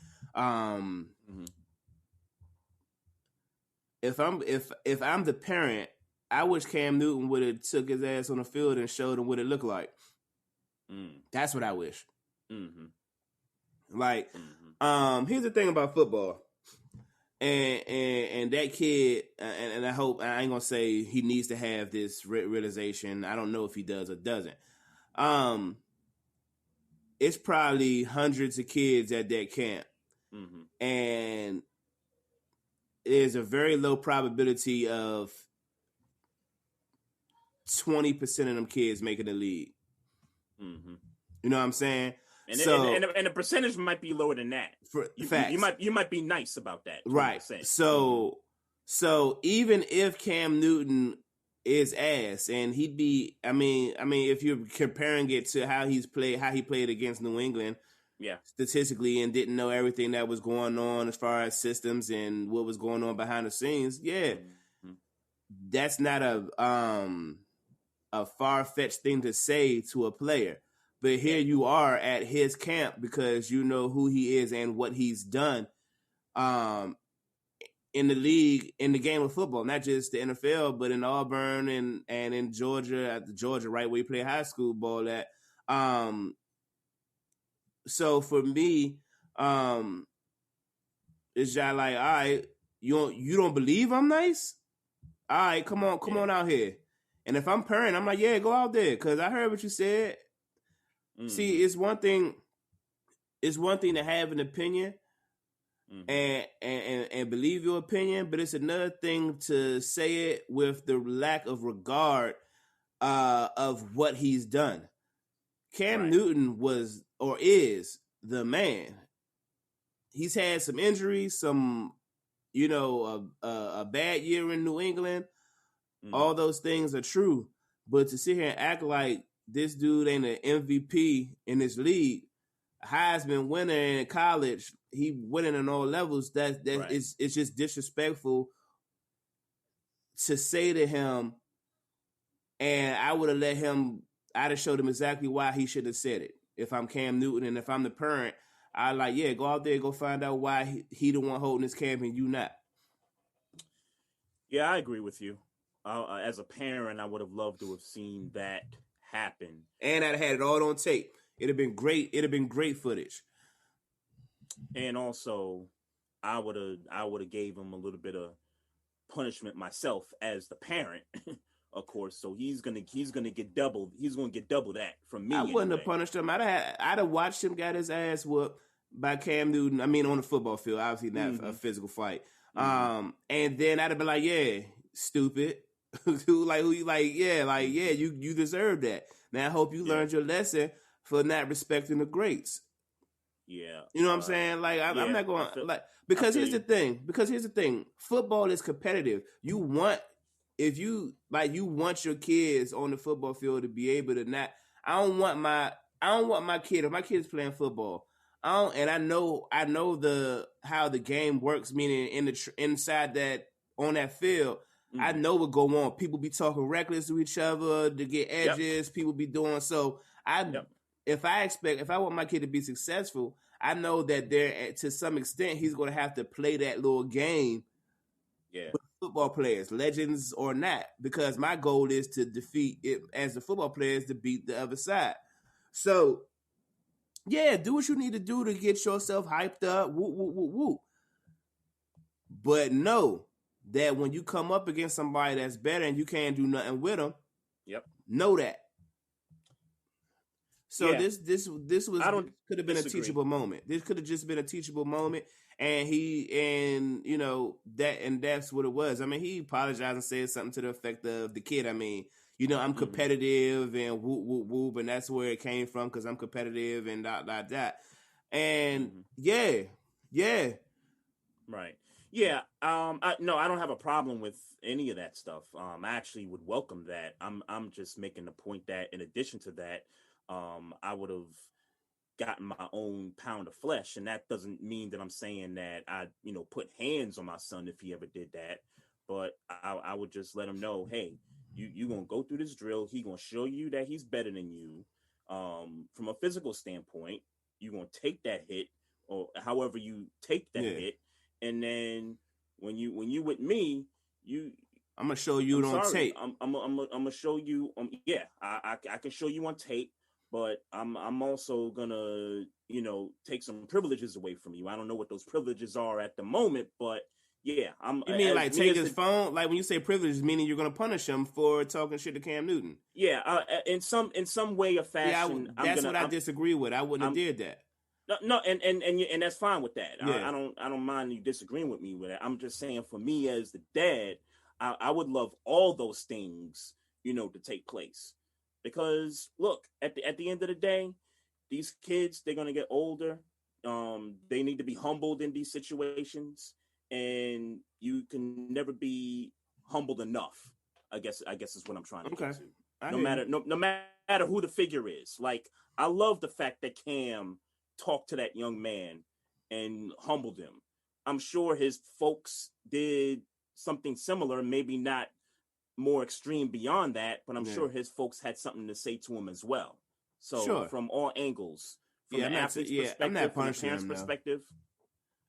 If I'm the parent, I wish Cam Newton would have took his ass on the field and showed him what it looked like. That's what I wish. Like, here's the thing about football, and that kid, and I hope, I ain't gonna say he needs to have this realization. I don't know if he does or doesn't. It's probably hundreds of kids at that camp, and there's a very low probability of 20% of them kids making the league. You know what I'm saying? And the percentage might be lower than that. You might be nice about that. 20%. Right. So even if Cam Newton is ass, and he'd be, I mean, if you're comparing it to how he played against New England, statistically, and didn't know everything that was going on as far as systems and what was going on behind the scenes, that's not a far-fetched thing to say to a player. But here you are at his camp because you know who he is and what he's done in the league, in the game of football, not just the NFL, but in Auburn and in Georgia, at Georgia, right, where he played high school ball at. So for me, it's just like, all right, you don't believe I'm nice? All right, come on out here. And if I'm parent, I'm like, yeah, go out there, because I heard what you said. See, it's one thing to have an opinion and believe your opinion, but it's another thing to say it with the lack of regard of what he's done. Cam Newton was or is the man. He's had some injuries, some, a bad year in New England. All those things are true, but to sit here and act like this dude ain't an MVP in this league, Heisman winner in college, he winning in all levels. That Right. it's just disrespectful to say to him, and I would have let him. I'd have showed him exactly why he should have said it. If I'm Cam Newton and if I'm the parent, I like, yeah, go out there, go find out why he the one holding this camp and you not. Yeah, I agree with you. As a parent, I would have loved to have seen that happen. And I'd had it all on tape. It'd have been great. It'd have been great footage. And also, I would have gave him a little bit of punishment myself as the parent, of course. So he's gonna get double. He's gonna get double that from me. I wouldn't have punished him. I'd have watched him get his ass whooped by Cam Newton. I mean, on the football field, obviously not a physical fight. And then I'd have been like, yeah, stupid. You deserve that. Now I hope you learned your lesson for not respecting the greats. Yeah. You know what I'm saying? Like, I'm not going to, because here's the thing. Football is competitive. You want your kids on the football field to be able to not, I don't want my kid, if my kid's playing football, I know how the game works, meaning inside that, on that field, I know what go on. People be talking reckless to each other to get edges. People be doing so. If I want my kid to be successful, I know that to some extent he's going to have to play that little game with football players, legends or not, because my goal is to defeat it as the football players to beat the other side. So, yeah, do what you need to do to get yourself hyped up. Woo, woo, woo, woo. But know that when you come up against somebody that's better and you can't do nothing with them, know that. So this could have been a teachable moment. This could have just been a teachable moment, and that's what it was. I mean, he apologized and said something to the effect of the kid. I mean, I'm competitive and whoop whoop whoop, and that's where it came from because I'm competitive and that. And right. Yeah, I don't have a problem with any of that stuff. I actually would welcome that. I'm just making the point that in addition to that, I would have gotten my own pound of flesh, and that doesn't mean that I'm saying that I, put hands on my son if he ever did that. But I would just let him know, hey, you gonna go through this drill. He gonna show you that he's better than you. From a physical standpoint, you gonna take that hit, or however you take that hit. And then when you with me, I'm gonna show you on tape. I'm gonna show you. I can show you on tape, but I'm also gonna take some privileges away from you. I don't know what those privileges are at the moment, but yeah, You mean like take his phone? Like when you say privileges, meaning you're gonna punish him for talking shit to Cam Newton? Yeah, in some way or fashion. Yeah, that's what I disagree with. I wouldn't have did that. No, and that's fine with that. Yeah. I don't mind you disagreeing with me with that. I'm just saying, for me as the dad, I would love all those things, to take place, because look, at the end of the day, these kids, they're gonna get older. They need to be humbled in these situations, and you can never be humbled enough. I guess is what I'm trying to get to. No matter who the figure is. Like, I love the fact that Cam talked to that young man and humbled him. I'm sure his folks did something similar, maybe not more extreme beyond that, but I'm sure his folks had something to say to him as well. So from all angles, from the athlete's perspective, I'm not punishing from the parent's perspective.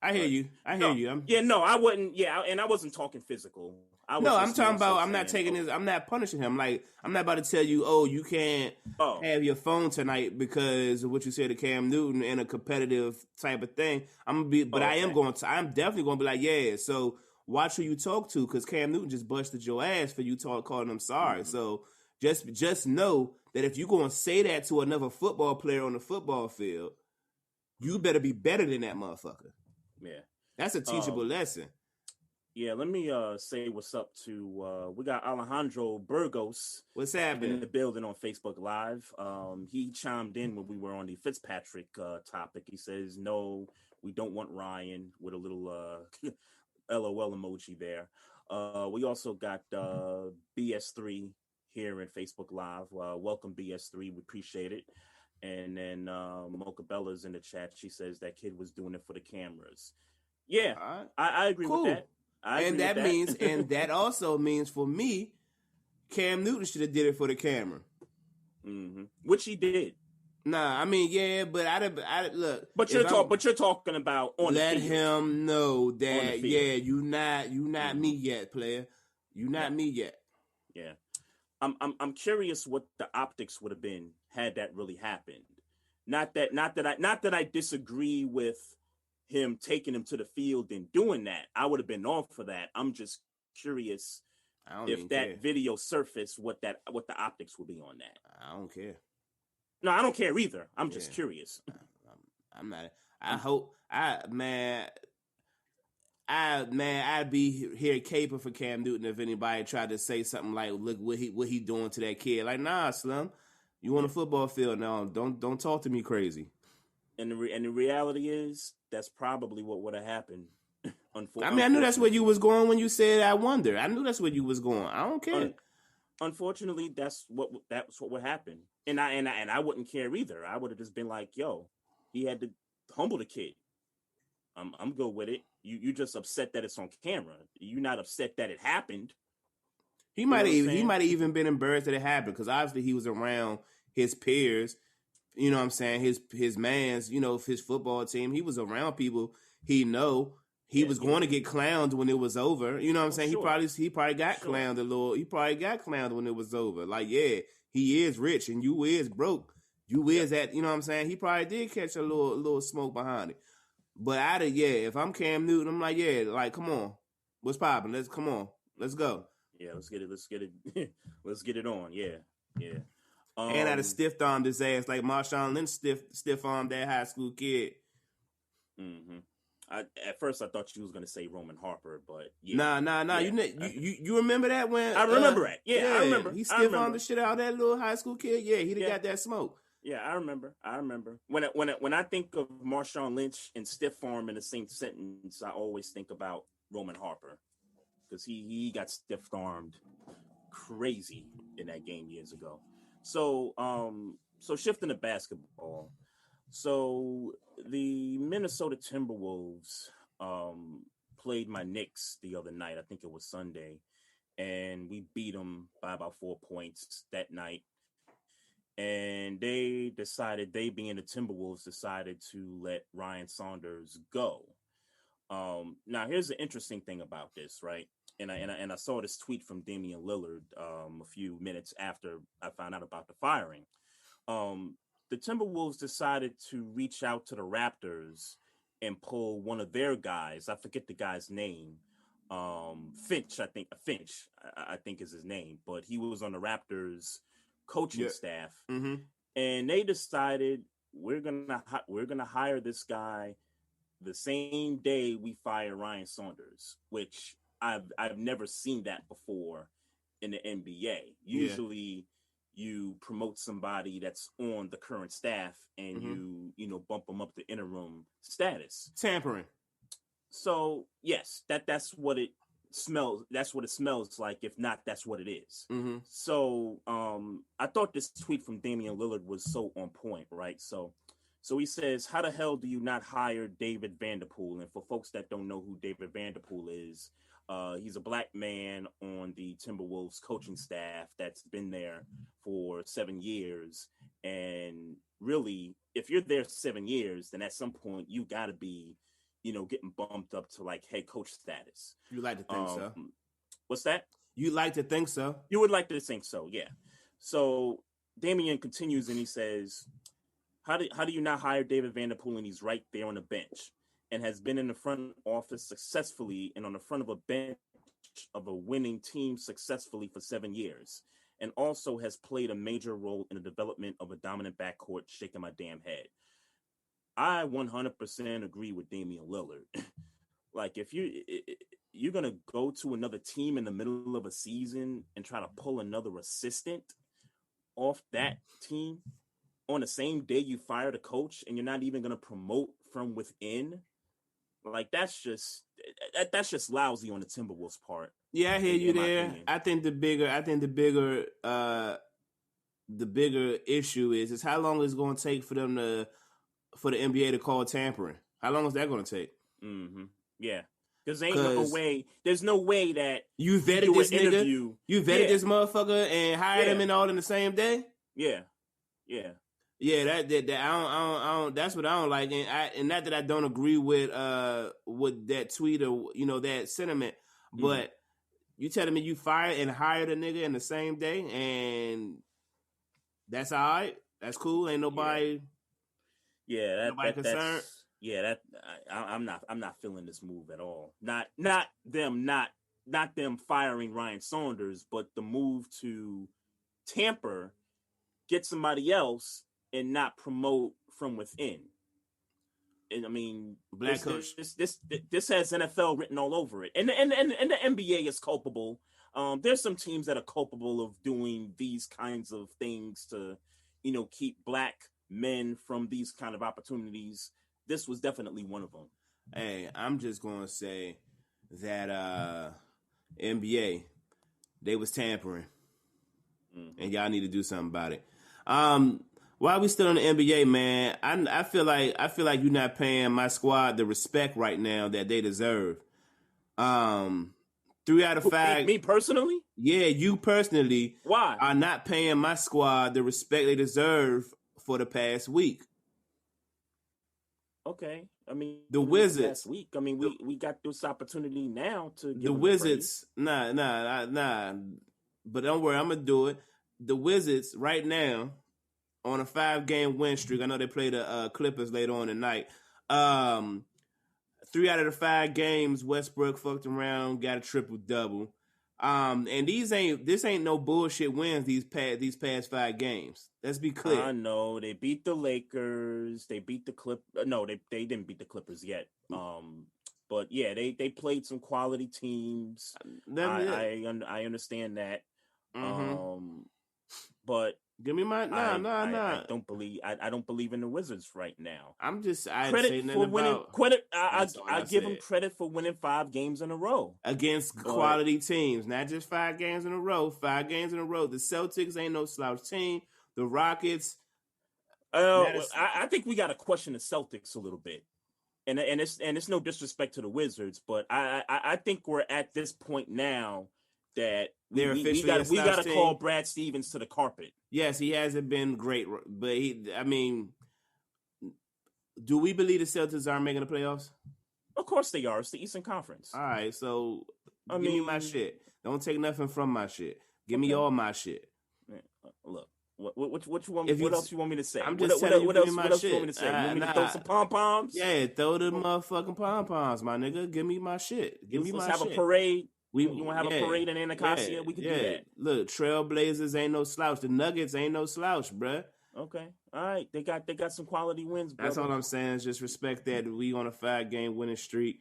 I hear you. I wouldn't. Yeah, and I wasn't talking physical. I'm talking about. I'm not taking this. I'm not punishing him. Like, I'm not about to tell you, oh, you can't have your phone tonight because of what you said to Cam Newton in a competitive type of thing. I'm gonna be, but I'm definitely gonna be like, yeah. So watch who you talk to, because Cam Newton just busted your ass for you calling him sorry. Mm-hmm. So just know that if you're gonna say that to another football player on the football field, you better be better than that motherfucker. Yeah, that's a teachable lesson. Yeah, let me say what's up to we got Alejandro Burgos. What's happening in the building on Facebook Live? He chimed in when we were on the Fitzpatrick topic. He says, "No, we don't want Ryan," with a little LOL emoji there. We also got BS3 here in Facebook Live. Welcome BS3, we appreciate it. And then Mocha Bella's in the chat. She says that kid was doing it for the cameras. Yeah, Right. I agree with that. And that also means for me, Cam Newton should have did it for the camera. Mm-hmm. Which he did. Nah, I mean, yeah, but I look. But you're talking about on let the field. him know that you not me yet, player. You not me yet. Yeah. I'm curious what the optics would have been had that really happened. Not that I disagree with him taking him to the field and doing that. I would have been all for that. I'm just curious if that video surfaced, what the optics would be on that. I don't care. No, I don't care either. I'm just curious. I'm not. I'd be here caping for Cam Newton if anybody tried to say something like, "Look what he doing to that kid." Like, nah, Slim, you on the football field now. Don't talk to me crazy. And the reality is that's probably what would have happened. I mean, I knew that's where you was going when you said I wonder. I knew that's where you was going. I don't care. Unfortunately, that's what would happen. And I wouldn't care either. I would have just been like, "Yo, he had to humble the kid." I'm good with it. You just upset that it's on camera. You're not upset that it happened. He might have even been embarrassed that it happened because obviously he was around his peers. You know what I'm saying? His mans, his football team. He was around people he know. He was going to get clowned when it was over. You know what I'm saying? Sure. He probably got clowned a little. He probably got clowned when it was over. Like, yeah, he is rich and you is broke. You is that, you know what I'm saying? He probably did catch a little smoke behind it. But if I'm Cam Newton, I'm like, like, come on. What's popping? Let's go. Yeah, let's get it. Let's get it on. Yeah. And I'd have stiff-armed his ass like Marshawn Lynch stiff-armed that high school kid. Mm-hmm. At first, I thought you was gonna say Roman Harper, but yeah. Nah. Yeah. You remember that when I remember it. Yeah, I remember. He stiff-armed the shit out of that little high school kid. Yeah, he'd have got that smoke. Yeah, I remember. When I think of Marshawn Lynch and stiff arm in the same sentence, I always think about Roman Harper because he got stiff armed crazy in that game years ago. So shifting to basketball. So the Minnesota Timberwolves played my Knicks the other night. I think it was Sunday, and we beat them by about 4 points that night. And they being the Timberwolves, decided to let Ryan Saunders go. Now, here's the interesting thing about this, right? And I saw this tweet from Damian Lillard a few minutes after I found out about the firing. The Timberwolves decided to reach out to the Raptors and pull one of their guys. I forget the guy's name. Finch, I think is his name, but he was on the Raptors coaching staff, and they decided we're gonna hire this guy the same day we fire Ryan Saunders, which I've never seen that before in the NBA. Usually, you promote somebody that's on the current staff and you bump them up to interim status. Tampering. So yes, that's what it smells. That's what it smells like. If not, that's what it is. So I thought this tweet from Damian Lillard was so on point, right? So he says, "How the hell do you not hire David Vanderpool?" And for folks that don't know who David Vanderpool is, he's a black man on the Timberwolves coaching staff that's been there for 7 years. And really, if you're there 7 years, then at some point you got to be, getting bumped up to like head coach status. You like to think so? What's that? You like to think so? You would like to think so, yeah. So Damian continues and he says, How do you not hire David Vanderpool and he's right there on the bench and has been in the front office successfully and on the front of a bench of a winning team successfully for 7 years, and also has played a major role in the development of a dominant backcourt, shaking my damn head. I 100% agree with Damian Lillard. Like, if you're going to go to another team in the middle of a season and try to pull another assistant off that team on the same day you fire the coach, and you're not even going to promote from within, like, that's just lousy on the Timberwolves part. Yeah, I hear you there. I think the bigger the bigger issue is how long is it going to take for the NBA to call tampering? How long is that going to take? Mm-hmm. Yeah. There's no way that you vetted this nigga. You vetted this motherfucker and hired him all in the same day. Yeah. That I don't. That's what I don't like, and not that I don't agree with that tweet or that sentiment, but you telling me you fired and hired a nigga in the same day, and that's all right. That's cool. Ain't nobody. Yeah, nobody concerned. I'm not feeling this move at all. Not them firing Ryan Saunders, but the move to tamper, get somebody else, and not promote from within. And I mean, black coach. This has NFL written all over it, and the NBA is culpable. There's some teams that are culpable of doing these kinds of things to, keep black men from these kind of opportunities. This was definitely one of them. Hey, I'm just gonna say that NBA, they was tampering, and y'all need to do something about it. While we still in the NBA, man, I feel like you're not paying my squad the respect right now that they deserve. 3 out of 5. Me personally? Yeah, you personally. Why? Are not paying my squad the respect they deserve for the past week. Okay, I mean the Wizards. Last week, I mean we got this opportunity now to give the Wizards. Nah. But don't worry, I'm gonna do it. The Wizards right now on a 5-game win streak. I know they play the Clippers later on tonight. 3 out of the 5 games, Westbrook fucked around, got a triple-double. And this ain't no bullshit wins these past 5 games. Let's be clear. I know they beat the Lakers. They beat the Clippers. No, they didn't beat the Clippers yet. But yeah, they played some quality teams. I understand that. Mm-hmm. But give me my I don't believe in the Wizards right now. I give them credit for winning 5 games in a row against quality teams, not just 5 games in a row. 5 games in a row. The Celtics ain't no slouch team. The Rockets. I think we got to question the Celtics a little bit, and it's no disrespect to the Wizards, but I think we're at this point now that we got to call Brad Stevens to the carpet. Yes, he hasn't been great, but do we believe the Celtics are making the playoffs? Of course they are. It's the Eastern Conference. All right, so give me my shit. Don't take nothing from my shit. Give me all my shit. Look, what you want? What else you want me to say? I'm just telling you. What else you want me to say? You want me to throw some pom poms? Yeah, throw the motherfucking pom poms, my nigga. Give me my shit. Let's have a parade. You want to have a parade in Anacostia? We can do that. Look, Trailblazers ain't no slouch. The Nuggets ain't no slouch, bruh. Okay. All right. They got some quality wins, brother. That's all I'm saying. Just respect that we on a 5-game winning streak.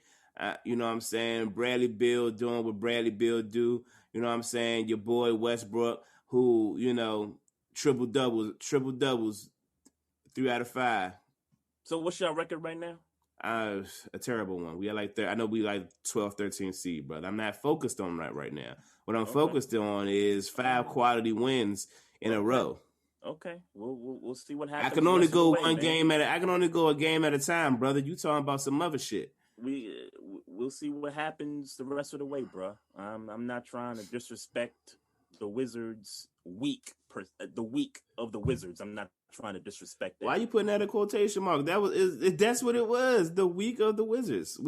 You know what I'm saying? Bradley Beal doing what Bradley Beal do. You know what I'm saying? Your boy Westbrook, who, triple doubles, 3 out of 5. So what's your record right now? A terrible one. We are I know we 12, 13 seed, brother. I'm not focused on that right now. What I'm focused on is 5 quality wins in a row. Okay, we'll see what happens. I can only go a game at a time, brother. You talking about some other shit. We'll see what happens the rest of the way, bro. I'm not trying to disrespect the Wizards the week of the Wizards. I'm not trying to disrespect that. Why you putting that in quotation mark? That's what it was. The week of the Wizards.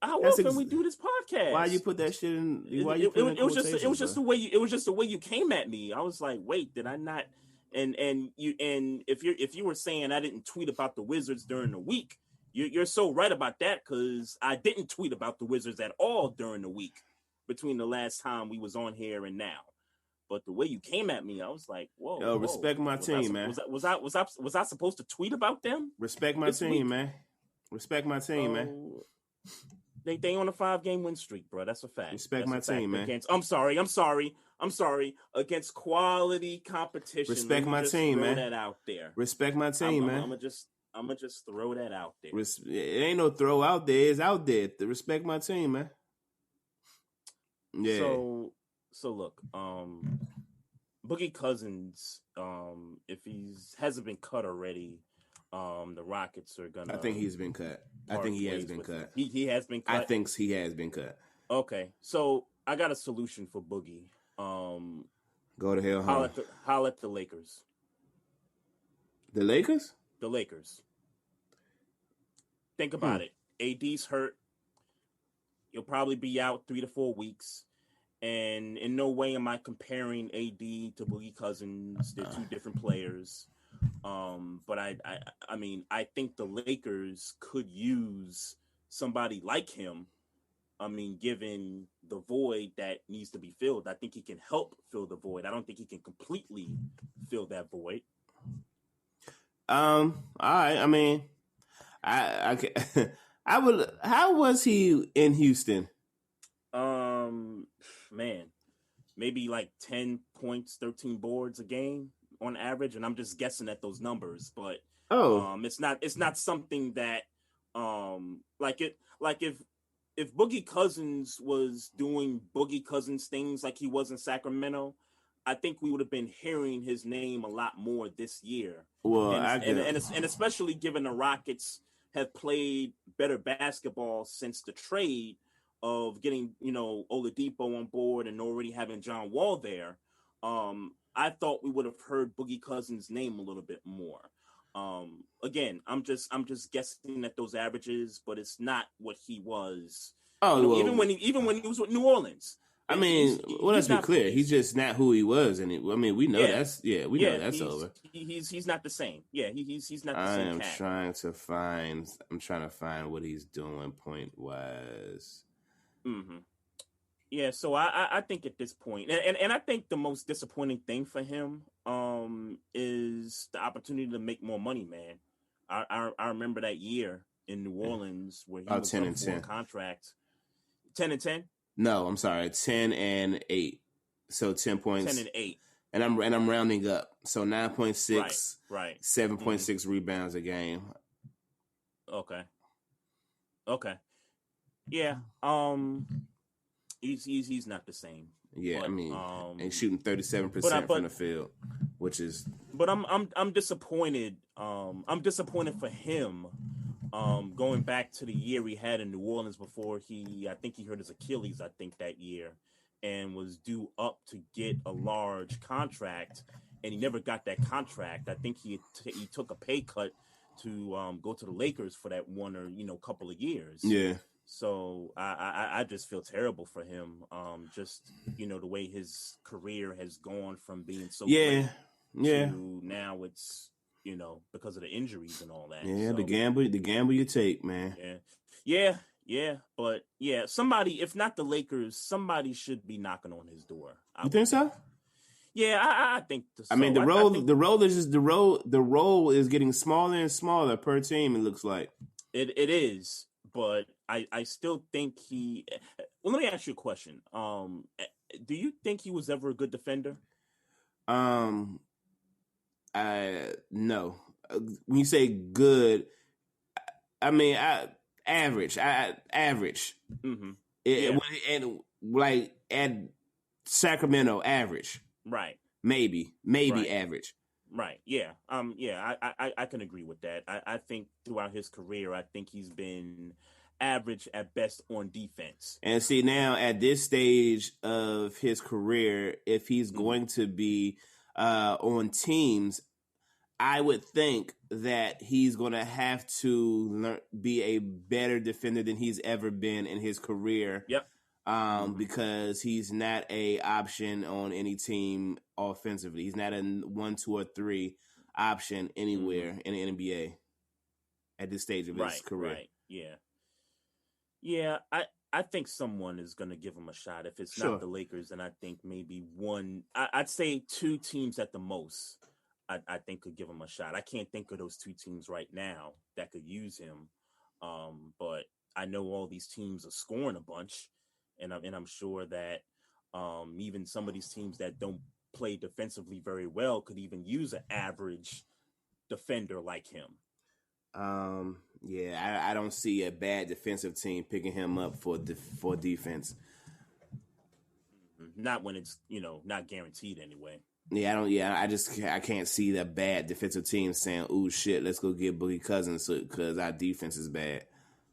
How often we do this podcast? Why you put that shit in? It was just the way you came at me. I was like, wait, did I not? And if you were saying I didn't tweet about the Wizards during the week, you're so right about that, because I didn't tweet about the Wizards at all during the week between the last time we was on here and now. But the way you came at me, I was like, whoa. Yo, respect my team, man. Was I supposed to tweet about them? Respect my team, man. Respect my team, man. They on a 5-game win streak, bro. That's a fact. Respect my team, man. I'm sorry. Against quality competition. Respect my team, man. Throw that out there. Respect my team, man. I'm gonna just throw that out there. It ain't no throw out there. It's out there. Respect my team, man. Yeah. So look, Boogie Cousins, if hasn't been cut already, the Rockets are gonna. I think he's been cut. I think he has been cut. He has been cut. I think he has been cut. Okay, so I got a solution for Boogie. Go to hell home. Holla at the Lakers. The Lakers? The Lakers. Think about it. AD's hurt. He'll probably be out 3 to 4 weeks. And in no way am I comparing AD to Boogie Cousins. They're two different players. But I mean, I think the Lakers could use somebody like him. I mean, given the void that needs to be filled, I think he can help fill the void. I don't think he can completely fill that void. All right. I mean, I would. How was he in Houston? Man, maybe like 10 points, 13 boards a game on average, and I'm just guessing at those numbers. But it's not something that if Boogie Cousins was doing Boogie Cousins things like he was in Sacramento, I think we would have been hearing his name a lot more this year. Well, and especially given the Rockets have played better basketball since the trade of getting, Oladipo on board and already having John Wall there. I thought we would have heard Boogie Cousins' name a little bit more. Again, I'm just guessing at those averages, but it's not what he was. Even when he was with New Orleans. I mean, let's be clear. He's just not who he was, and we know that's over. He's not the same. Yeah, he's not the same. I'm trying to find what he's doing point wise. Mm-hmm. Yeah, so I think at this point, and I think the most disappointing thing for him is the opportunity to make more money, man. I remember that year in New Orleans where he was 10 up and for 10 a contract. 10 and 10? No, I'm sorry, 10 and 8. So 10 points. 10 and 8. And I'm rounding up. So 9.6, right. 7.6 rebounds a game. Okay. Yeah. He's not the same. Yeah, but, I mean, and shooting 37% from the field, which is. But I'm disappointed. I'm disappointed for him. Going back to the year he had in New Orleans before I think he hurt his Achilles. I think that year, and was due up to get a large contract, and he never got that contract. I think he took a pay cut to go to the Lakers for that one or couple of years. Yeah. So I just feel terrible for him. Just the way his career has gone from being so great to now it's because of the injuries and all that. Yeah, so, the gamble you take, man. Yeah. But yeah, somebody, if not the Lakers, somebody should be knocking on his door. You think so? Yeah, I think. I mean, the role is getting smaller and smaller per team. It looks like it is. But I still think well, let me ask you a question. Do you think he was ever a good defender? No. When you say good, I mean average. Average. Mm-hmm. And like at Sacramento, average. Right. Maybe right. Average. Right. Yeah. I can agree with that. I think throughout his career, I think he's been average at best on defense. And see, now at this stage of his career, if he's going to be on teams, I would think that he's going to have to be a better defender than he's ever been in his career. Yep. Because he's not a option on any team offensively. He's not a 1, 2, or 3 option anywhere in the NBA at this stage of his career. Right. Yeah. I think someone is going to give him a shot. If it's not the Lakers, then I think maybe one. I'd say 2 teams at the most. I think could give him a shot. I can't think of those 2 teams right now that could use him. But I know all these teams are scoring a bunch. And I'm sure that even some of these teams that don't play defensively very well could even use an average defender like him. I don't see a bad defensive team picking him up for defense. Not when it's not guaranteed anyway. Yeah, I don't. Yeah, I can't see the bad defensive team saying, "Ooh, shit, let's go get Boogie Cousins because our defense is bad."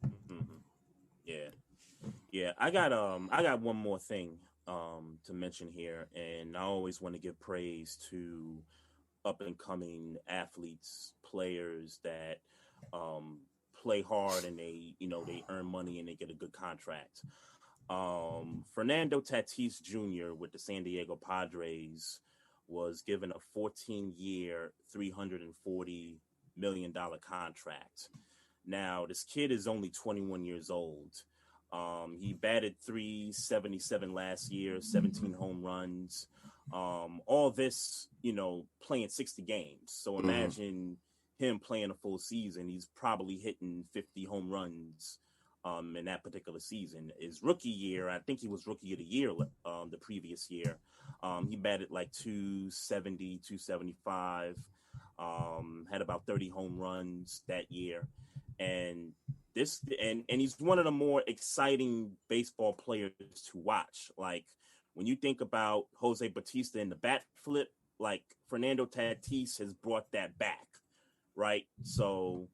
Mm-hmm. Yeah. I got one more thing to mention here, and I always want to give praise to up and coming athletes, players that play hard and they earn money and they get a good contract. Fernando Tatis Jr. with the San Diego Padres was given a 14-year, $340 million contract. Now, this kid is only 21 years old. He batted .377 last year, 17 home runs. All this, playing 60 games. So imagine him playing a full season. He's probably hitting 50 home runs in that particular season. His rookie year, I think he was rookie of the year the previous year. He batted like 270, 275, had about 30 home runs that year. And he's one of the more exciting baseball players to watch. Like when you think about Jose Bautista and the bat flip, like Fernando Tatis has brought that back, right? So,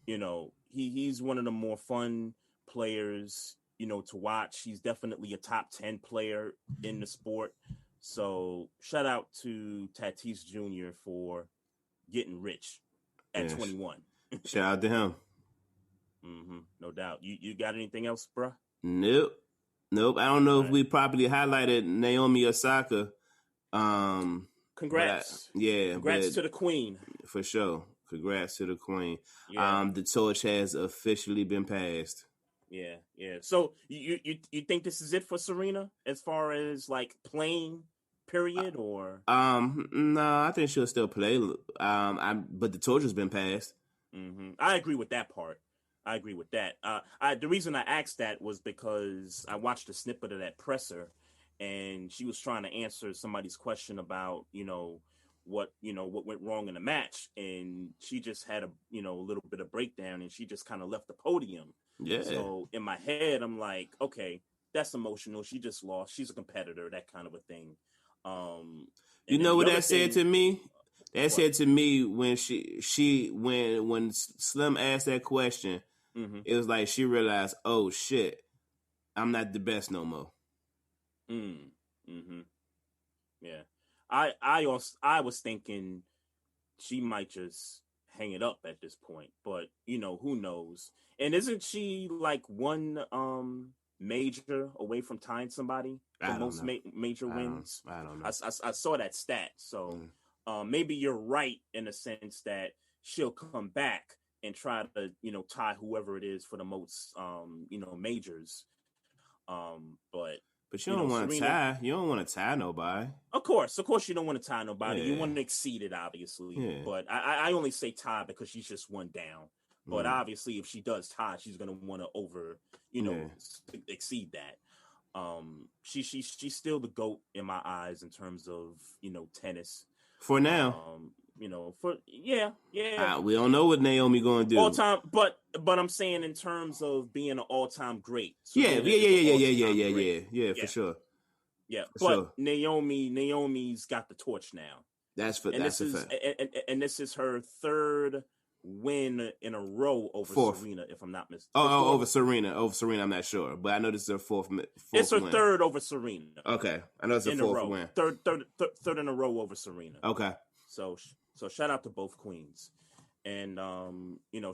he's one of the more fun players, to watch. He's definitely a top 10 player in the sport. So shout out to Tatis Jr. for getting rich at 21. Shout out to him. No doubt. You got anything else, bruh? Nope. I don't know if we properly highlighted Naomi Osaka. Congrats. Congrats to the queen. For sure. Congrats to the queen. Yeah. The torch has officially been passed. Yeah. So you think this is it for Serena as far as like playing period or? No, I think she'll still play. But the torch has been passed. I agree with that part. I agree with that. The reason I asked that was because I watched a snippet of that presser, and she was trying to answer somebody's question about what went wrong in the match, and she just had a little bit of breakdown, and she just kind of left the podium. Yeah. So in my head, I'm like, okay, that's emotional. She just lost. She's a competitor, that kind of a thing. You know what that said to me? That said to me when when Slim asked that question, it was like she realized, oh shit, I'm not the best no more. Yeah. I was thinking she might just hang it up at this point, but who knows? And isn't she like one major away from tying somebody for most major wins? I don't know. I saw that stat. So maybe you're right in the sense that she'll come back and try to tie whoever it is for the most majors. But you don't want to tie. You don't want to tie nobody. Of course, you don't want to tie nobody. Yeah. You want to exceed it, obviously. Yeah. But I only say tie because she's just one down. But obviously, if she does tie, she's going to want to exceed that. She's still the GOAT in my eyes in terms of tennis. For now. We don't know what Naomi going to do. All time, but I'm saying in terms of being an all-time great. Yeah, for sure. Yeah, for sure. Naomi's got the torch now. That's a fact. And this is her third win in a row over Serena, if I'm not mistaken. Over Serena. I'm not sure, but I know this is her fourth. It's her win. third over Serena. Okay, I know it's her fourth win. Third in a row over Serena. Okay. So shout out to both queens. And,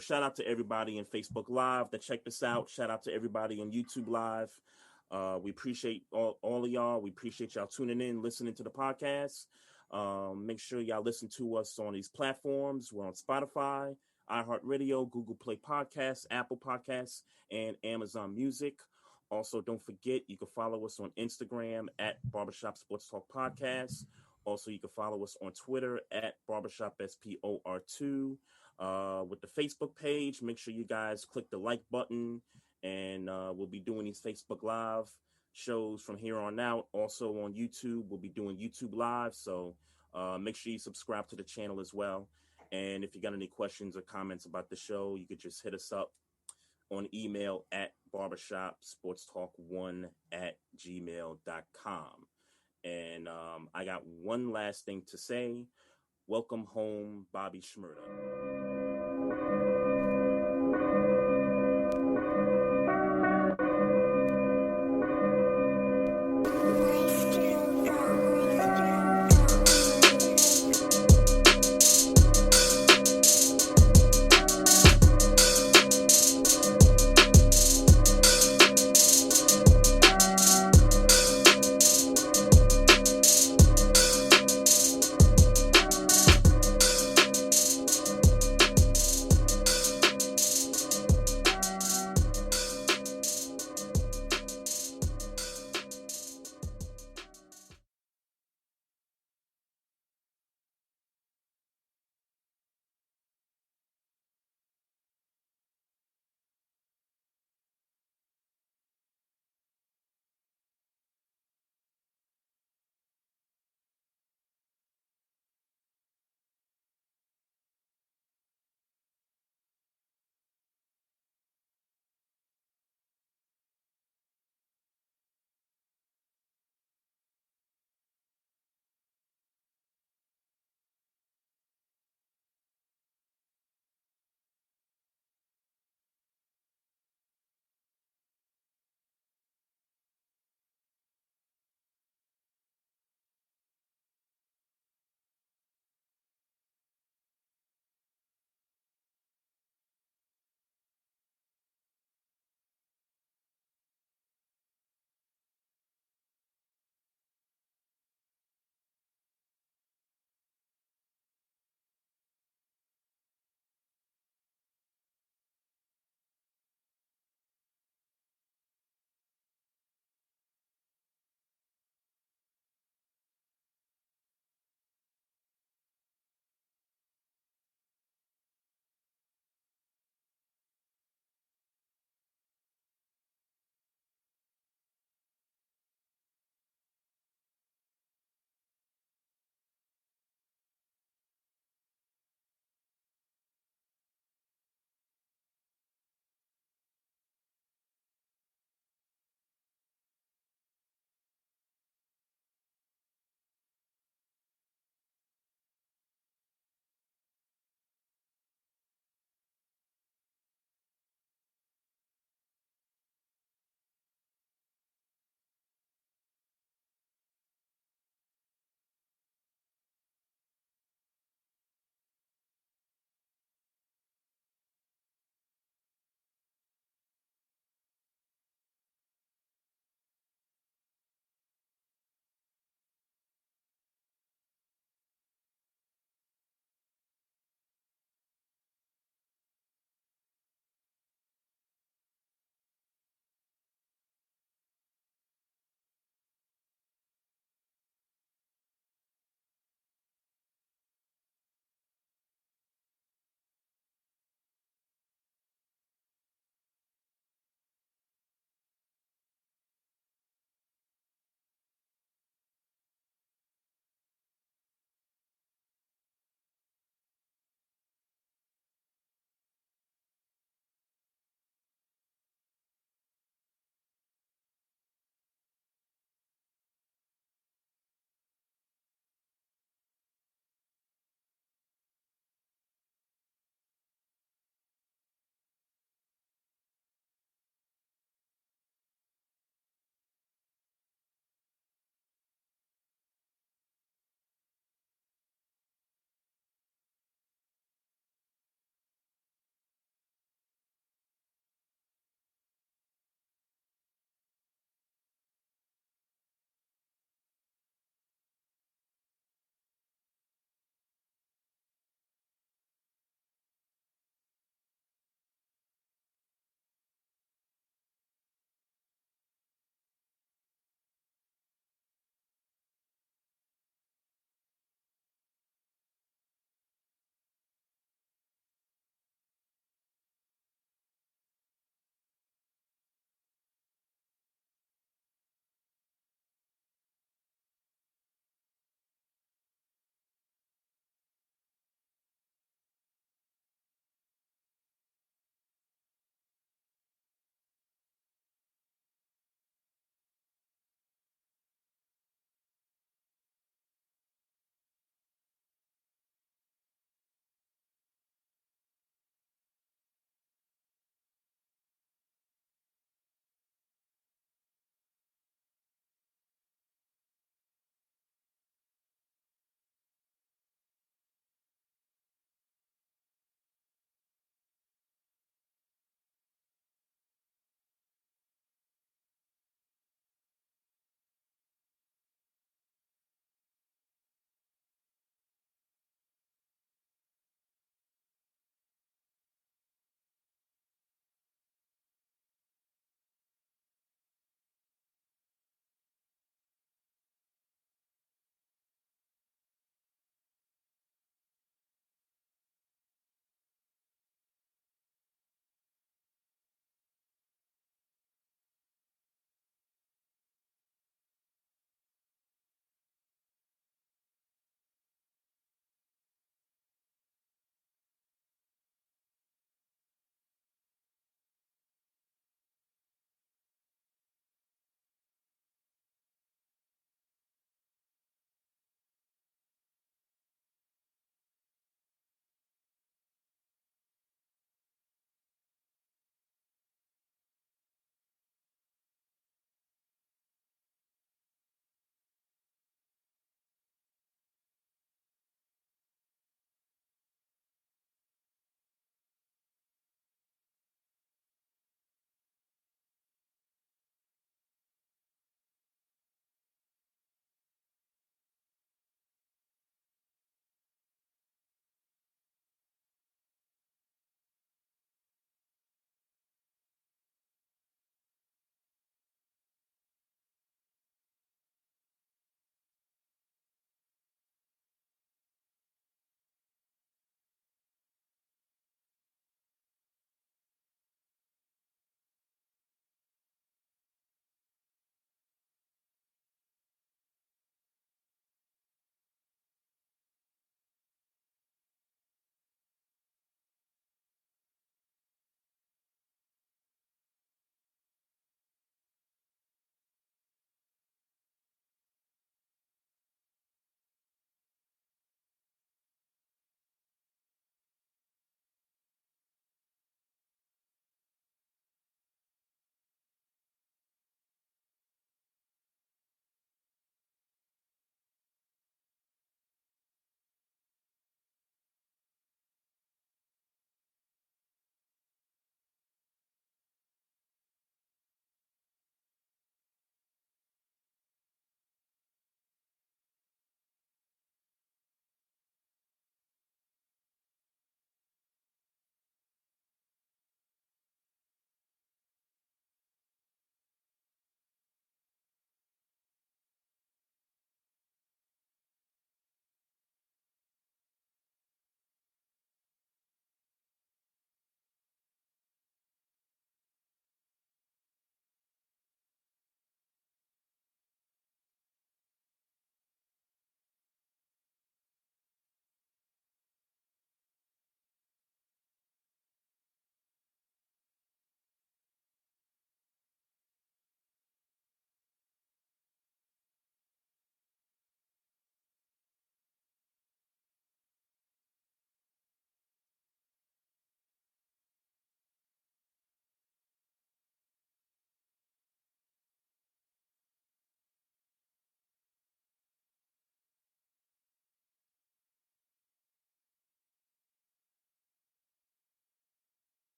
shout out to everybody in Facebook Live that checked us out. Shout out to everybody on YouTube Live. We appreciate all of y'all. We appreciate y'all tuning in, listening to the podcast. Make sure y'all listen to us on these platforms. We're on Spotify, iHeartRadio, Google Play Podcasts, Apple Podcasts, and Amazon Music. Also, don't forget, you can follow us on Instagram at Barbershop Sports Talk Podcast. Also, you can follow us on Twitter at Barbershop SPOR2. With the Facebook page, make sure you guys click the like button, and we'll be doing these Facebook Live shows from here on out. Also on YouTube, we'll be doing YouTube Live, so make sure you subscribe to the channel as well. And if you got any questions or comments about the show, you could just hit us up on email at barbershopsportstalk1@gmail.com. And I got one last thing to say. Welcome home, Bobby Shmurda.